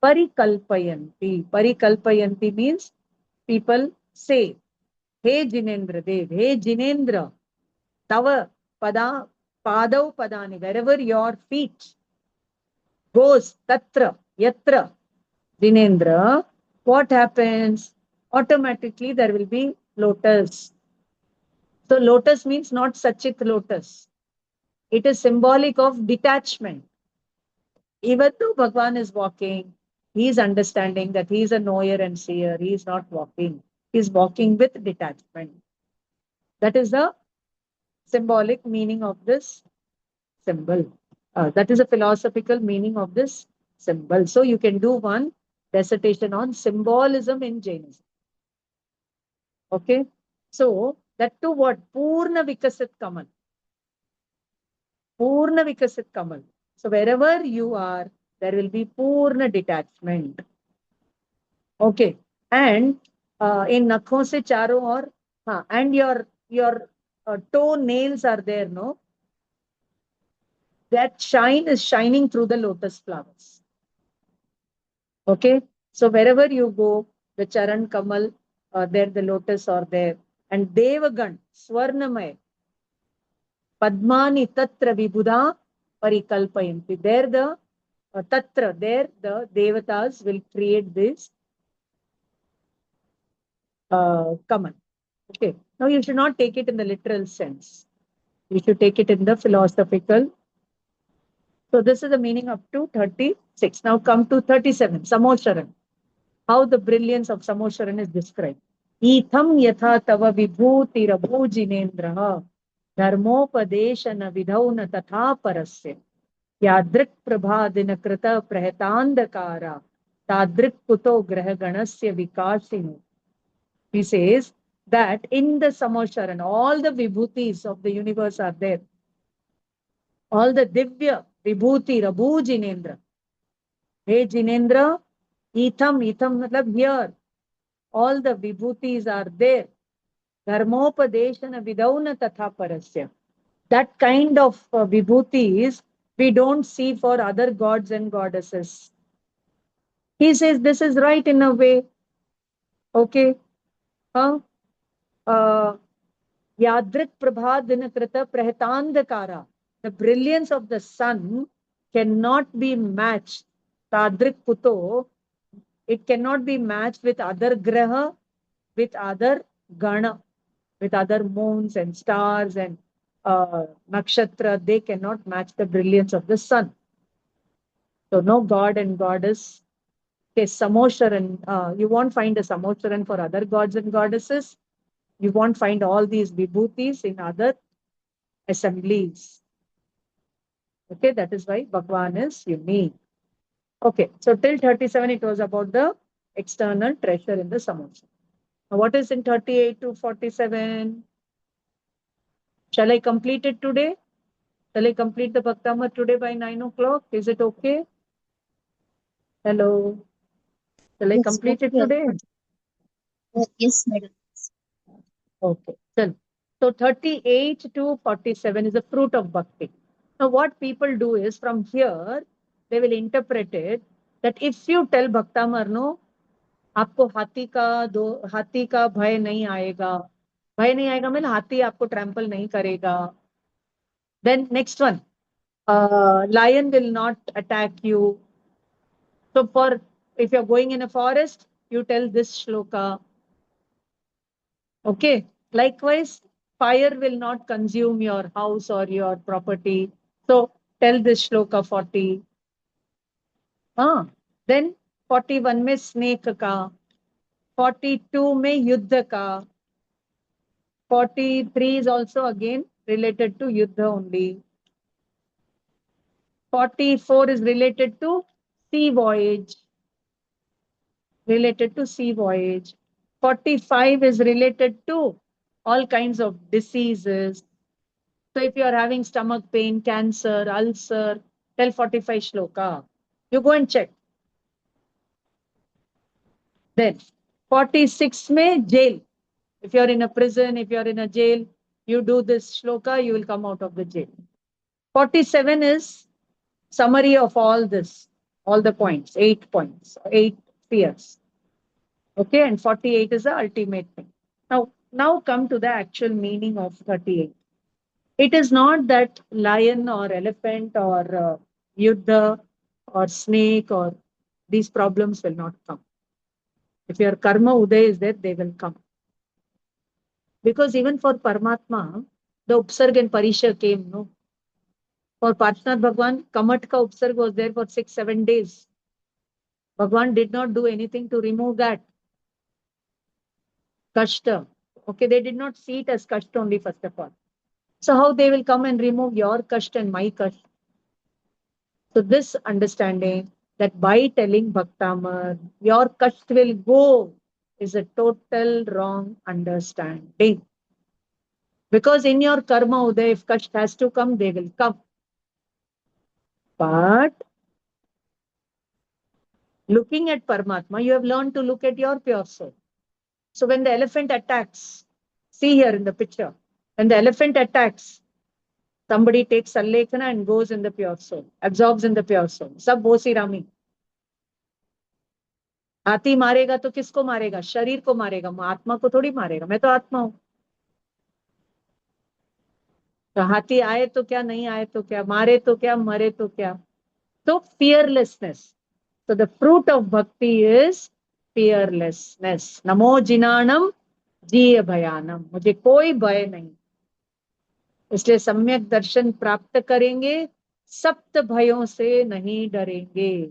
परिकल्पयन्ति. परिकल्पयन्ति means people say, हे जिनेन्द्र देव, हे जिनेन्द्र, तव padau padani, wherever your feet goes, tatra, yatra, Jinendra, what happens? Automatically there will be lotus. So lotus means not Sachit lotus. It is symbolic of detachment. Even though Bhagwan is walking, he is understanding that he is a knower and seer. He is not walking. He is walking with detachment. That is the symbolic meaning of this symbol. That is a philosophical meaning of this symbol. So you can do one dissertation on symbolism in Jainism. Okay. So that too what? Purna Vikasit Kamal. Purna Vikasit Kamal. So wherever you are, there will be purna detachment. Okay. And in nakhon se charo or, and your toe nails are there, no? That shine is shining through the lotus flowers. Okay. So wherever you go, the charan kamal, there the lotus are there. And devagan, swarnamay, padmani tatra vibhuda parikalpayanti. There the tatra, there the devatas will create this kamal. Okay. Now you should not take it in the literal sense. You should take it in the philosophical. So this is the meaning up to 36. Now come to 37. Samosharan. How the brilliance of Samosharan is described. Itham yatha tava vibhuti rabhu jinendraha dharmopadeshana vidhauna tatha parasya yadrik prabhadina krita prahetandakara tadrik kuto grahaganasya vikashinu. He says that in the Samosharan, all the vibhutis of the universe are there. All the divya vibhuti rabhu jinendra. Hey Jinendra, itham matlab here. All the vibhutis are there. Dharmopadeshana vidauna tatha parasya. That kind of vibhutis we don't see for other gods and goddesses. He says this is right in a way. Okay. Huh? Yadrik prabhadinakrita prahetandakara. The brilliance of the sun cannot be matched. Tadrik puto, it cannot be matched with other graha, with other gana, with other moons and stars and nakshatra. They cannot match the brilliance of the sun. So no god and goddess. Okay, Samosharan, you won't find a Samosharan for other gods and goddesses. You won't find all these vibhutis in other assemblies. Okay, that is why Bhagwan is unique. Okay, so till 37 it was about the external treasure in the Samosharan. Now what is in 38 to 47? Shall I complete it today? Shall I complete the Bhaktamar today by 9 o'clock? Is it okay? Hello. Shall I Yes, complete it okay. today? Yes, madam. Okay. So 38 to 47 is the fruit of bhakti. Now what people do is from here, they will interpret it that if you tell Bhaktamar, no, आपको हाथी का भय नहीं आएगा. भय नहीं आएगा मतलब हाथी आपको ट्रैम्पल नहीं करेगा. Then next one, lion will not attack you. So for if you're going in a forest, you tell this shloka. Okay. Likewise, fire will not consume your house or your property. So tell this shloka 40. Then 41 में snake का, 42 में युद्ध का, 43 is also again related to yuddha only. 44 is related to sea voyage. Related to sea voyage. 45 is related to all kinds of diseases. So if you are having stomach pain, cancer, ulcer, tell 45 shloka. You go and check. Then 46 mein jail. If you are in a prison, if you are in a jail, you do this shloka, you will come out of the jail. 47 is summary of all this, all the points, 8 points, 8 fears. Okay, and 48 is the ultimate thing. Now come to the actual meaning of 38. It is not that lion or elephant or yuddha or snake or these problems will not come. If your karma uday is there, they will come. Because even for Paramatma, the upsarg and parisha came, no? For Parshnath Bhagwan, Kamat ka upsarg was there for 6-7 days. Bhagwan did not do anything to remove that. Kashta. Okay, they did not see it as kashta only, first of all. So how they will come and remove your kashta and my kashta? So this understanding that by telling Bhaktamar, your kashta will go is a total wrong understanding. Because in your karma uday, if kashta has to come, they will come. But Looking at Paramatma, you have learned to look at your pure soul. So when the elephant attacks, see here in the picture, when the elephant attacks, somebody takes Sallekana and goes in the pure soul, absorbs in the pure soul. Sab bosi Rami. हाथी मारेगा तो किसको मारेगा? शरीर को मारेगा, आत्मा को थोड़ी मारेगा. मैं तो आत्मा हूं. तो हाथी आए तो क्या, नहीं आए तो क्या, मारे तो क्या, मरे तो क्या. तो fearlessness. So the fruit of bhakti is fearlessness. नमो जिनानम जीय भयानम. मुझे कोई भय नहीं. इसलिए सम्यक दर्शन प्राप्त करेंगे, सप्त भयों से नहीं डरेंगे.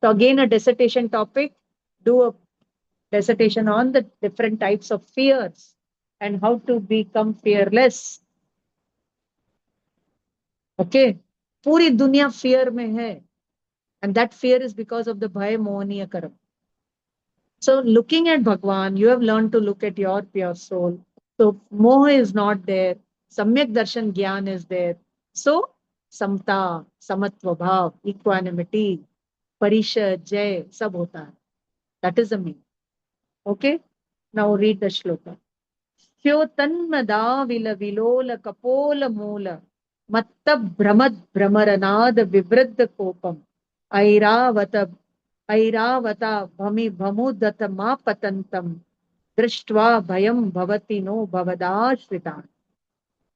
So again a dissertation topic. Do a dissertation on the different types of fears and how to become fearless. Okay. पूरी दुनिया fear में है. And that fear is because of the bhaya mohaniya karam. So looking at Bhagwan, you have learned to look at your pure soul. So moha is not there. Samyak darshan gyan is there. So samta, samatva bhav, equanimity, parishad, jay, sab hota hai. That is the meaning. Okay. Now read the shloka. Shyotanmada vila vilola kapola moola matta brahmad brahmaranad vivriddha kopam airavata ऐरावता भमि भमुदत मा पतंतम दृष्ट्वा भयम भवति no भवदाश्रिता.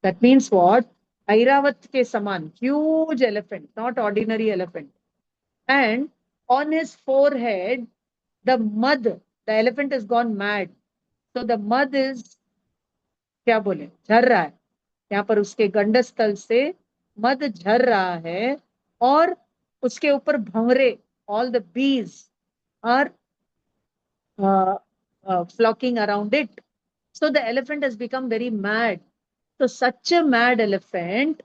That means what? Airavat ke saman, huge elephant, not ordinary elephant. And on his forehead, the mud, the elephant has gone mad. So the mud is, क्या बोले, झर रहा है. यहाँ पर उसके गंडस्थल से मद झर रहा है और उसके ऊपर भंवरे, all the bees are flocking around it. So the elephant has become very mad. So such a mad elephant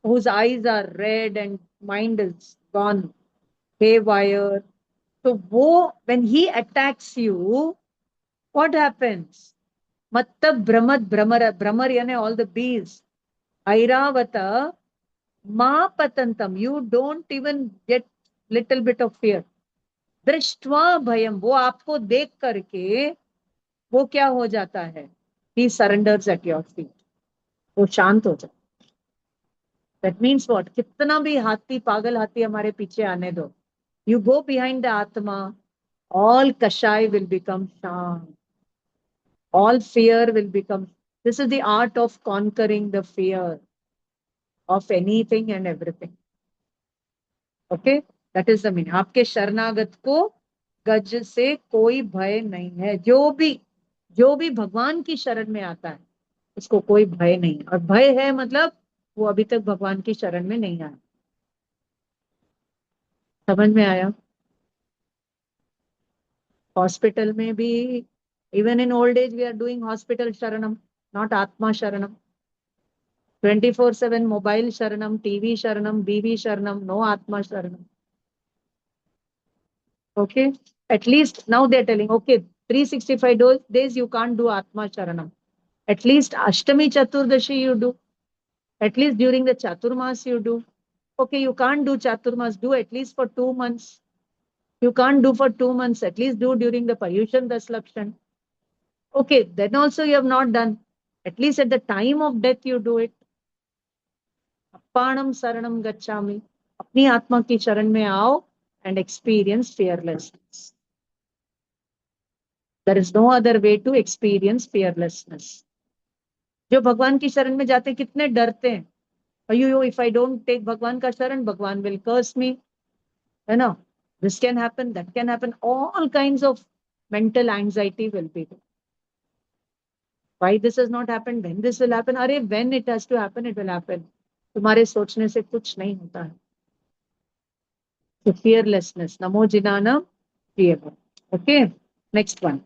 whose eyes are red and mind is gone haywire. So when he attacks you, what happens? Matta brahmad brahmara, brahmar yani all the bees. Airavata ma patantam. You don't even get little bit of fear. दृष्ट्वा भयम, वो आपको देख करके वो क्या हो जाता है? He surrenders at your feet. वो शांत हो जाता. That means what? कितना भी हाथी, पागल हाथी हमारे पीछे आने दो. You go behind the Atma, all kashai will become shant. All fear will become. This is the art of conquering the fear of anything and everything. Okay? That is the meaning. आपके शरणागत को गज से कोई भय नहीं है. जो भी भगवान की शरण में आता है उसको कोई भय नहीं. और भय है मतलब वो अभी तक भगवान की शरण में नहीं आया. समझ में आया? हॉस्पिटल में भी, even in old age we are doing hospital शरणम, नॉट आत्मा शरणम. 24/7 मोबाइल शरणम, टीवी शरणम, बीवी शरणम, नो आत्मा शरणम. Okay, at least now they're telling, okay, 365 days you can't do atma sharanam. At least ashtami chaturdashi you do. At least during the chaturmas you do. Okay, you can't do chaturmas, do at least for 2 months. You can't do for 2 months, at least do during the Paryushan Daslakshan. Okay, then also you have not done. At least at the time of death you do it. Appanam saranam gacchami. अपनी आत्मा की शरण में आओ and experience fearlessness. There is no other way to experience fearlessness. जो भगवान की शरण में जाते हैं कितने डरते हैं. अयो, if I don't take भगवान का शरण, भगवान will curse me. है ना? This can happen, that can happen. All kinds of mental anxiety will be there. Why this has not happened? When this will happen? अरे when it has to happen, it will happen. तुम्हारे सोचने से कुछ नहीं होता है. So fearlessness. नमो जिनानम प्रिय. Okay, next one.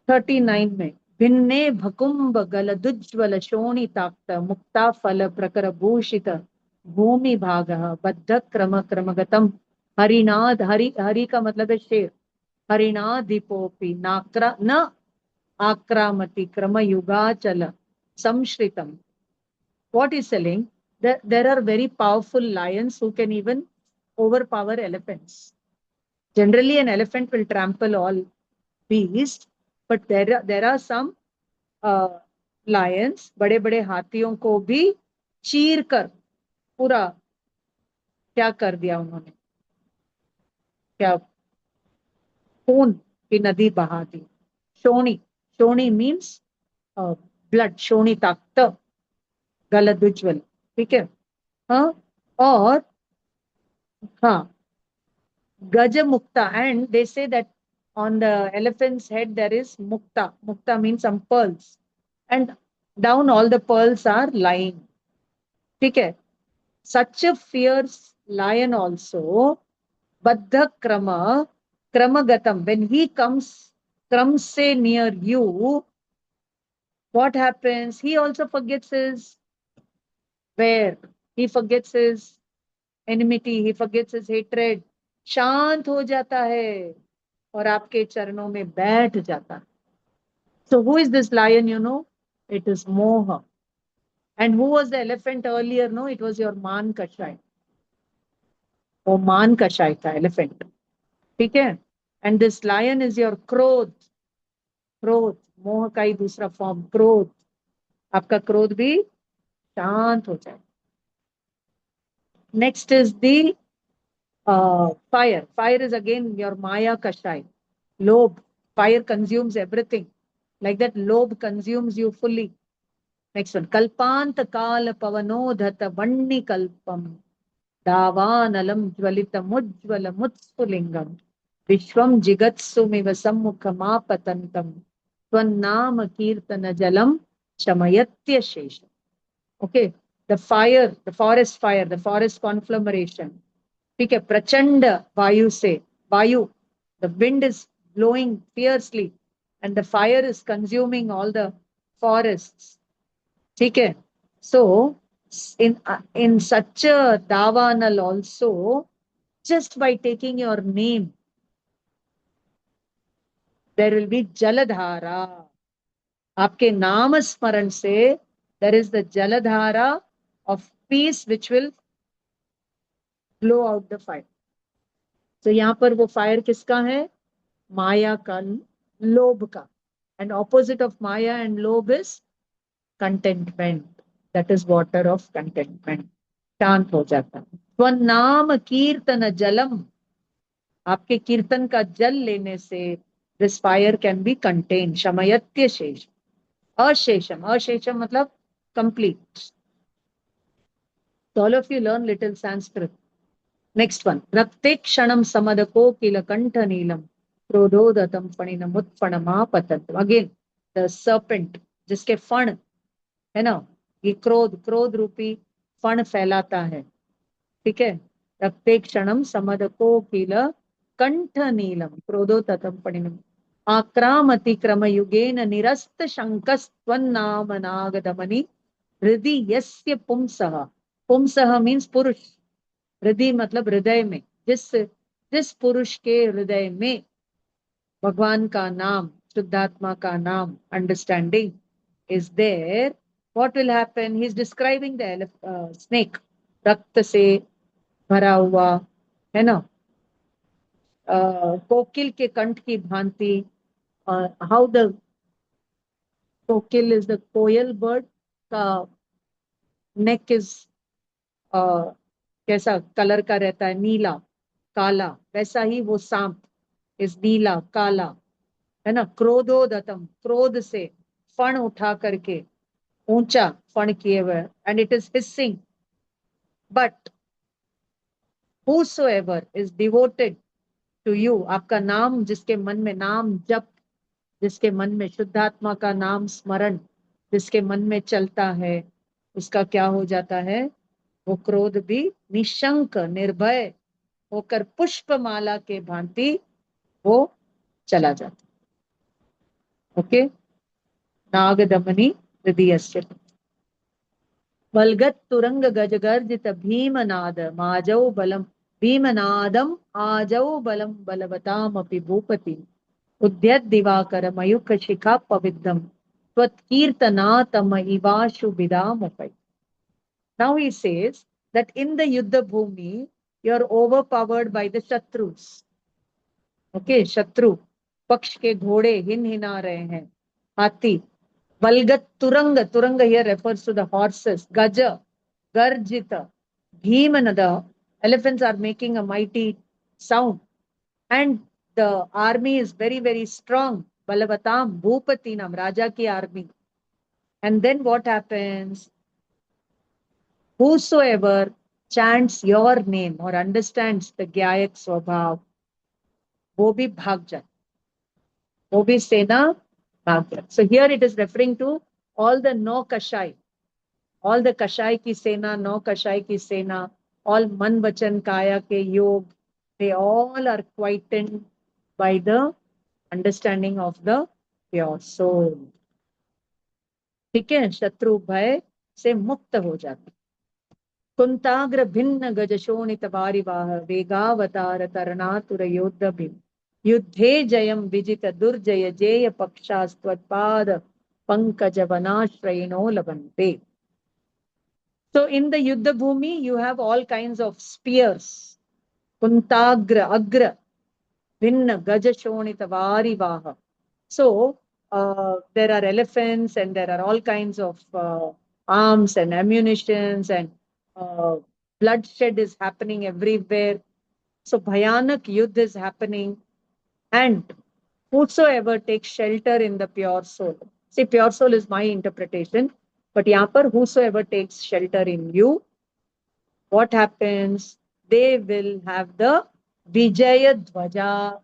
39 में भिन्ने भकुंभ गल दुज्ज्वल शोणिताक्त मुक्ता फल प्रकर भूषित भूमि भाग बद्ध क्रम क्रमगतम हरिनाद. हरि का मतलब है शेर. हरिनाधिपोपि नाक्रा न आक्रामति क्रम युगाचल संश्रितम. What is telling that there are very powerful lions who can even overpower elephants. Generally, an elephant will trample all beasts, but there are some lions, बड़े बड़े हाथियों को भी चीर कर पूरा क्या कर दिया उन्होंने, क्या खून की नदी बहा दी. शोणी, शोणी मीन्स ब्लड, शोणी ताक्त, गलत उज्ज्वल. ठीक है. हाँ. और हाँ, गज मुक्ता, and they say that on the elephant's head there is mukta. Mukta means some pearls, and down all the pearls are lying. ठीक है. Such a fierce lion also, baddha krama, kramagatam, when he comes say near you, what happens? He also forgets his where, he forgets his enmity, he forgets his hatred. शांत हो जाता है और आपके चरणों में बैठ जाता है. So who is this lion, you know? It is Moha. And who was the elephant earlier? No, it was your Man Kashai. वो मान कषाय था elephant. ठीक है. And this lion is your क्रोध. क्रोध, मोह का ही दूसरा फॉर्म क्रोध. आपका क्रोध भी शांत हो जाए. Next is the fire. Fire is again your Maya Kashai. Lobh. Fire consumes everything. Like that, lobh consumes you fully. Next one. Kalpanta kala pavanodhata vanni kalpam. Davanalam jwalita mujjvala mutsulingam. Vishwam jigatsumiva sammukamapatantam. Tvannama kirtana jalam shamayatya shesha. Okay. The fire, the forest conflagration. ठीक है. प्रचंड वायु से, वायु, the wind is blowing fiercely and the fire is consuming all the forests. ठीक है. So in such a davanal also, just by taking your name, there will be jaladhara. आपके नाम स्मरण से there is the jaladhara of peace which will blow out the fire. तो यहाँ पर वो फायर किसका है? माया का, लोभ का. एंड ऑपोजिट ऑफ माया एंड लोभ is contentment. That is water of contentment. शांत हो जाता है. स्वनाम कीर्तन जलम, आपके कीर्तन का जल लेने से this fire can be contain. शमयत्य शेष, अशेषम. अशेषम मतलब complete. All of you learn little Sanskrit. Next one. Rakte kshanam samadako kila kantha neelam. Krodhodatam paninam utpanamapatantam. Again, the serpent, जिसके फण है ना, ये क्रोध रूपी फण फैलाता है. ठीक है. रक्ते क्षणम समदको किल कंठ नीलम क्रोधोततम पणिनम आक्रामति क्रम युगेन निरस्त शंकस्त्वन्नाम नागदमनि हृदि यस्य पुंसः. पुंसः मीन्स पुरुष. हृदय मतलब हृदय में. जिस पुरुष के हृदय में भगवान का नाम, शुद्धात्मा का नाम, understanding is there, what will happen? He is describing the snake. रक्त से भरा हुआ है ना, कोकिल के कंठ की भांति. हाउ द कोकिल इज द कोयल बर्ड का नेक इज कैसा कलर का रहता है? नीला काला. वैसा ही वो सांप इस नीला काला है ना. क्रोधोदतम, क्रोध से फण उठा करके, ऊंचा फण किए हुए, and it is hissing. But whosoever is devoted to you, आपका नाम जिसके मन में, नाम जप जिसके मन में, शुद्धात्मा का नाम स्मरण जिसके मन में चलता है, उसका क्या हो जाता है? वो क्रोध भी निशंक निर्भय होकर पुष्पमाला के भांति वो चला जाता. ओके. नागदमनी हृदयस्य. बलगत तुरंग गजगर्जित भीमनाद माजौ बलम, भीमनादम आजौ बलम बलवतामपि भूपति उद्यत दिवाकर मयूख शिखा पवित्रम त्वत्कीर्तनातम इवाशु विदामुपै. Now he says that in the Yuddha Bhumi, you are overpowered by the Shatrus. Okay, शत्रु, पक्ष के घोड़े हिन हिना रहे हैं, हाथी, बलगत तुरंग, तुरंग here refers to the horses, gaja, garjita, bhimanada, elephants are making a mighty sound, and the army is very, very strong, balavatam, bhupatinam, Raja ki army. And then what happens? Whosoever chants your name or understands the Gyayak Swabhav, वो भी भाग जाए, वो भी सेना भाग जाए. So here it is referring to all the no kashai, all the kashai ki sena, no kashai ki sena, all man vachan kaya ke yog, they all are quietened by the understanding of the pure soul. ठीक है, शत्रु भय से मुक्त हो जाते. कुंताग्र भिन्न गज शोणित वारिवाह वेगावतार तरणातुर योद्ध भीम युद्धे जयम विजित दुर्जय जेय पक्षास्त्वत्पाद पंकज वनाश्रयिणो लभन्ते. So in the Yuddha Bhumi, you have all kinds of spears. Kuntagra, Agra, Bhinna, Gaja Shonita, Varivaha. So there are elephants and there are all kinds of arms and ammunitions, and uh, bloodshed is happening everywhere. So Bhayanak Yuddha is happening, and whosoever takes shelter in the pure soul. See, pure soul is my interpretation, but यहाँ पर whosoever takes shelter in you, what happens? They will have the Vijaya Dvaja.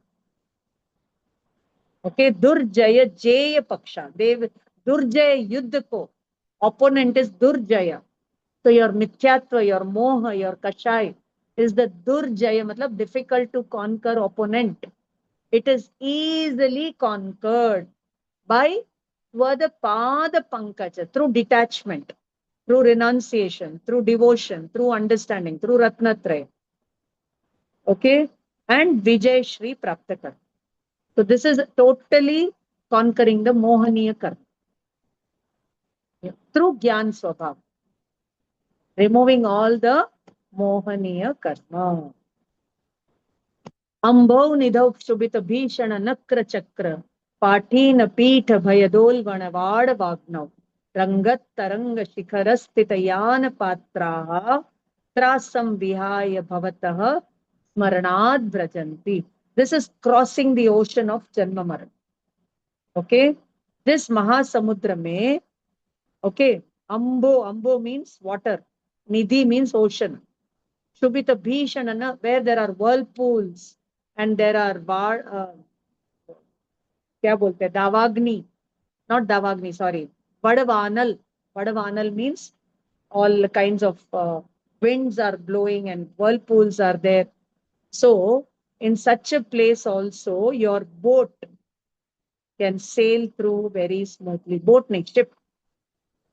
Okay, Durjaya Jaya Paksha. They will, Durjaya Yuddha ko. Opponent is Durjaya. So your Mithyatva, your Moha, your Kashai is the Durjaya, matlab difficult to conquer opponent. It is easily conquered by Svadapada Pankaja, through detachment, through renunciation, through devotion, through understanding, through Ratnatraya. Okay, and Vijay Shri Praptakar. So this is totally conquering the Mohaniya Karma through Gyan Swabhav, removing all the Mohaniya Karma. Ambau Nidau Shubita Bhishana Nakra Chakra Patina Pita Bhayadol Vanavada Vagnav Rangat Taranga Shikharastitayana Patraha Trasam Vihaya Bhavataha Smaranad Vrajanti. This is crossing the ocean of Janma Marana. Okay, this Mahasamudra mein, okay, Ambo means water, Nidhi means ocean, Shubhita Bhishanana, where there are whirlpools and there are क्या बोलते हैं, Davagni, not Davagni, sorry, Vadavanal means all kinds of winds are blowing and whirlpools are there. So in such a place also your boat can sail through very smoothly. Boat nahi, ship.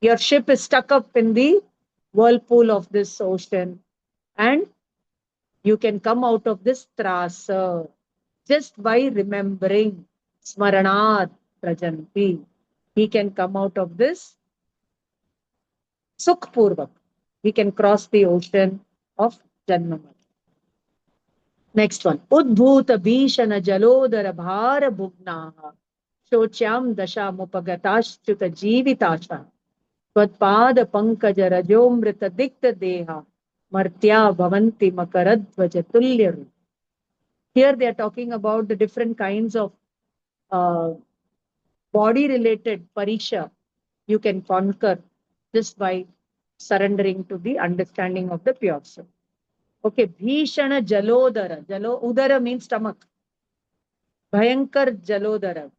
Your ship is stuck up in the whirlpool of this ocean, and you can come out of this trasa just by remembering Smaranat Prajanti. He can come out of this Sukhpurvak. He can cross the ocean of Janmamara. Next one. Udbhuta Bhishana Jalodara Bhara Bhugnaha Shocham Dasha Mupagataschuta Jivitasha Tvatpada Pankaja Rajomrita Dikta Deha Martya Bhavanti Makaradvaja Tulyaru. Here they are talking about the different kinds of body related parisha you can conquer just by surrendering to the understanding of the pure soul. Okay, Bhishana Jalodara. Udara means stomach. Bhayankar Jalodara.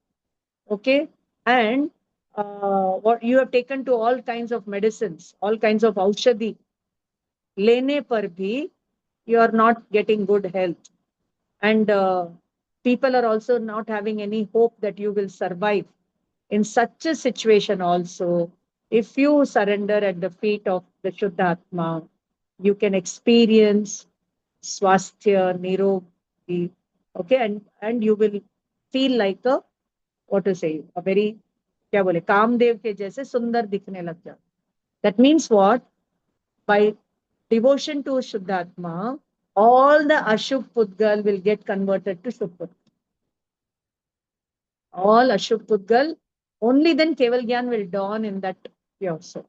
Okay, and what you have taken to all kinds of medicines, all kinds of aushadhi. Lene par bhi, you are not getting good health. And people are also not having any hope that you will survive. In such a situation also, if you surrender at the feet of the Shuddhatma, you can experience swasthya, nirogi, okay, and you will feel like a, what to say, a very, क्या बोले, कामदेव के जैसे सुंदर दिखने लग जाए. That means what? By devotion to Shuddhatma, all the Ashubh Pudgal will get converted to Shubh Pudgal. all Ashubh Pudgal, only then Keval Gyan will dawn in that pure soul.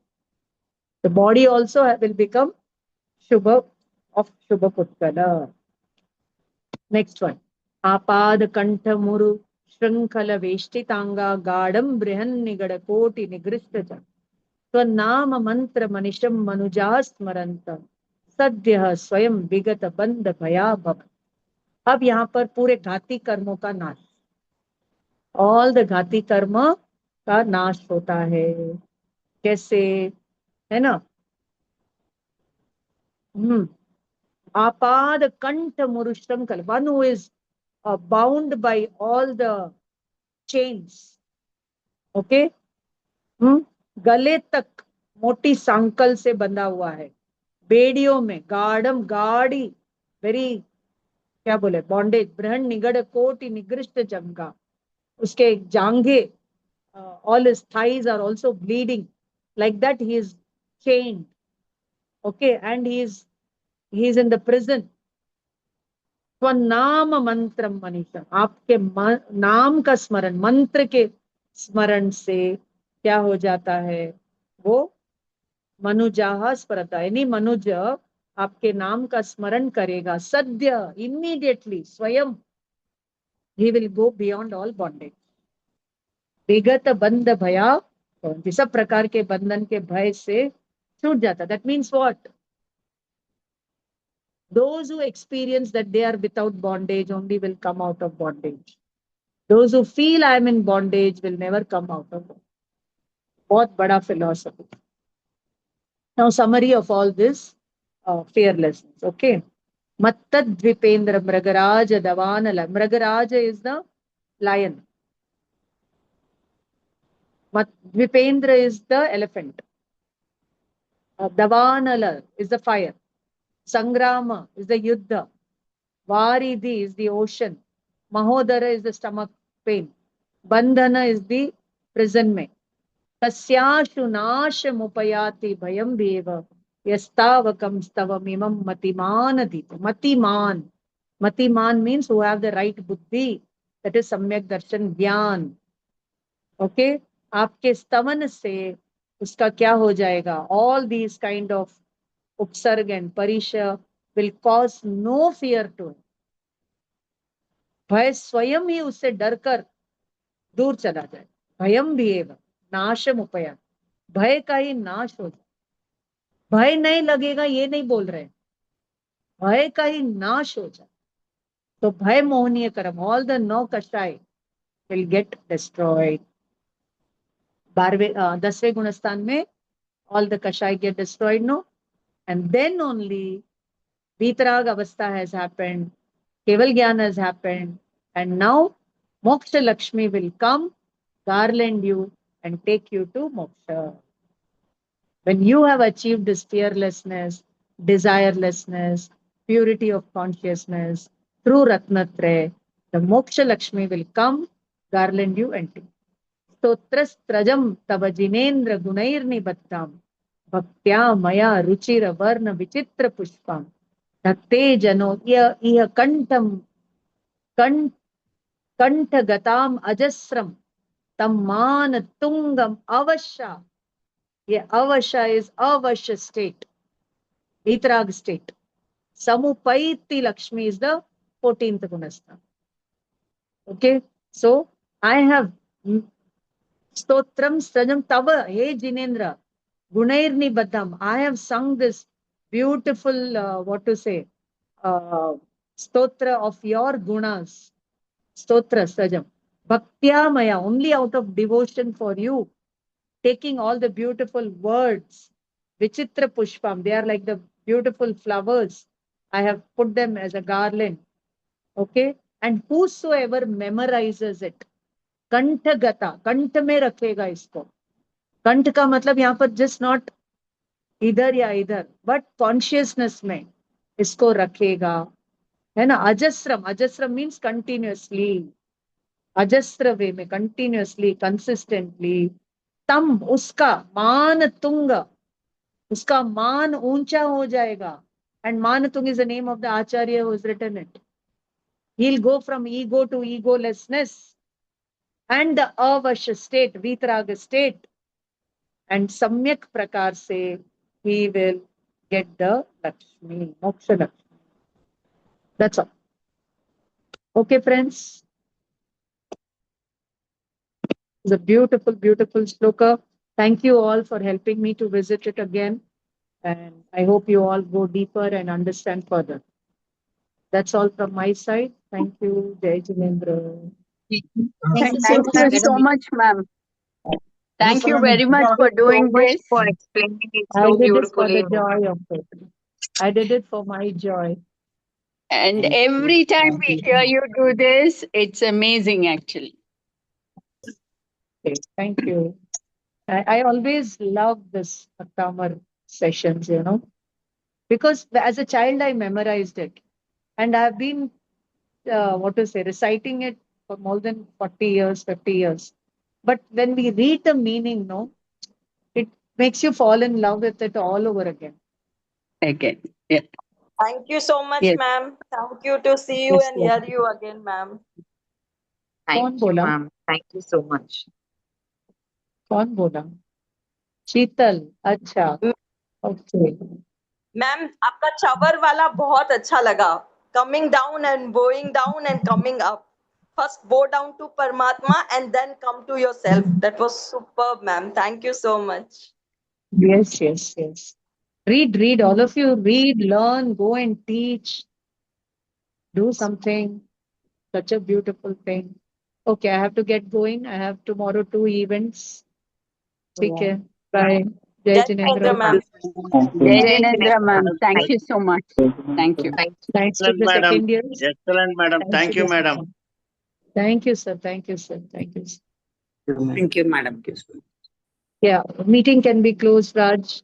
The body also will become Shubha of Shubha Pudgala. Next one. Apad Kantha Muru Shrinkala Veshtitanga Gadam Brihan Nigada Koti Nigrishtaja Swanama Mantra Manisham Manujas Maranta Sadhya Swayam Vigata Bandha Bhaya Bhav. अब यहाँ पर पूरे घाती कर्मों का नाश, all the घाती कर्म का नाश होता है. कैसे? है ना. आपाद कंठ मुरुश्रंखल, one who is bound by all the chains. Okay. गले तक मोटी सांकल से बंधा हुआ है, बेड़ियों में, गाढ़म गाड़ी, वेरी क्या बोले, बॉन्डेज. बृहन निगड़ कोटि निगृष्ट जंगा, उसके जांघे, all his thighs are also bleeding, like that he is chained. Okay, and he is in the prison. स्वनाम मंत्र मनीषा, आपके नाम का स्मरण, मंत्र के स्मरण से क्या हो जाता है, वो मनुजाह स्मरता, यानी मनुज आपके नाम का स्मरण करेगा, सद्य, इमीडिएटली, स्वयं, he will go beyond all bondage. विगत बंध भया, तो सब प्रकार के बंधन के भय से छूट जाता. That means what? Those who experience that they are without bondage only will come out of bondage. Those who feel I am in bondage will never come out of it. बहुत बड़ा philosophy. Now summary of all this, fearlessness. Okay. Mattad Dvipendra Mragaraja Davanala. Mragaraja is the lion. Dvipendra is the elephant. Davanala is the fire. Sangrama is the Yuddha. Varidhi is the ocean. Mahodara is the stomach pain. Bandhana is the imprisonment. Tasyashu nasham bhayam deva yastavakam stavamimam matimanadita. Matiman. Matiman means who have the right buddhi. That is samyak darshan gyan. Okay? आपके स्तवन से उसका क्या हो जाएगा? All these kind of upsarg and parisha will cause no fear to him. भय स्वयं ही उससे डरकर दूर चला जाए. भयम भी एवं नाशम उपया, भय का ही नाश हो जाए. भय नहीं लगेगा ये नहीं बोल रहे, भय का ही नाश हो जाए. तो भय मोहनीय कर्म, ऑल द 9 कषाय विल गेट डिस्ट्रॉयड. 10वें गुणस्थान में all the kashai get destroyed, no? And then only Vitarag Avastha has happened, Keval Gyan has happened, and now Moksha Lakshmi will come, garland you, and take you to Moksha. When you have achieved this fearlessness, desirelessness, purity of consciousness, through Ratnatre, the Moksha Lakshmi will come, garland you, and take you. स्तोत्रस्त्रजम तव जिनेन्द्र गुणैर्निबद्धम भक्त्या मया रुचिर वर्ण विचित्र पुष्पम धत्ते जनो इह कंठम कंठ गताम अजस्रम तम्मान तुंगम अवश्य. ये अवश्य इज अवश्य स्टेट, वितराग स्टेट. समुपैति लक्ष्मी is the 14th gunasthan. Okay, so I have Stotram Strajam Tava, hey Jinendra, Gunairni Badam. I have sung this beautiful, what to say, stotra of your gunas. Stotra Strajam. Bhaktya Maya, only out of devotion for you, taking all the beautiful words. Vichitra Pushpam, they are like the beautiful flowers. I have put them as a garland. Okay, and whosoever memorizes it, कंठ गता, कंठ में रखेगा इसको. कंठ का मतलब यहाँ पर जस्ट नॉट इधर या इधर, बट कॉन्शियसनेस में इसको रखेगा, है ना. अजस्रम, अजस्रम मीन्स कंटिन्यूअसली, अजस्र वे में, कंटिन्यूअसली, कंसिस्टेंटली. तम, उसका, मान तुंग, उसका मान ऊंचा हो जाएगा. And Manatunga is the name of the आचार्य who has written it. He will go from ego to egolessness. and the avashya state, vitraga state, and samyak prakar se he will get the Lakshmi, moksha Lakshmi. That's all. Okay, friends. It's a beautiful, beautiful shloka. Thank you all for helping me to visit it again. And I hope you all go deeper and understand further. That's all from my side. Thank you. Jai Jinendra. Thank you so Thank much, you madam. so much, ma'am. Thank you problem. very much for doing this. For explaining it I so did it for beautifully. the joy of it. I did it for my joy. And Thank you. every time Thank we you. hear you do this, it's amazing actually. Okay, thank you. I always love this Bhaktamar sessions, because as a child I memorized it. And I've been, reciting it for more than 40 years, 50 years. But when we read the meaning, it makes you fall in love with it all over again. Again. Yeah. Thank you so much, Yes. ma'am. Thank you to see you Yes, and yes. hear you again, ma'am. कौन Thank you, बोला ma'am. Thank you so much. कौन बोला शीतल अच्छा okay ma'am आपका चवर वाला बहुत अच्छा लगा. Coming down and going down and coming up. First bow down to Paramatma and then come to yourself. That was superb, ma'am. Thank you so much. yes read all of you read learn go and teach do something such a beautiful thing okay I have to get going I have tomorrow 2 events ठीक है bye जय Jai Jinendra Jitendra, ma'am. Jai Jai Jinendra, Jinendra, ma'am. ma'am. Thank you so much. Thank you. Thank you. thanks to Excellent, the madam. second years Excellent, madam. thanks Thank to you, the madam. second. Thank you sir thank you sir thank you sir. Thank you, madam. Yeah meeting can be closed Raj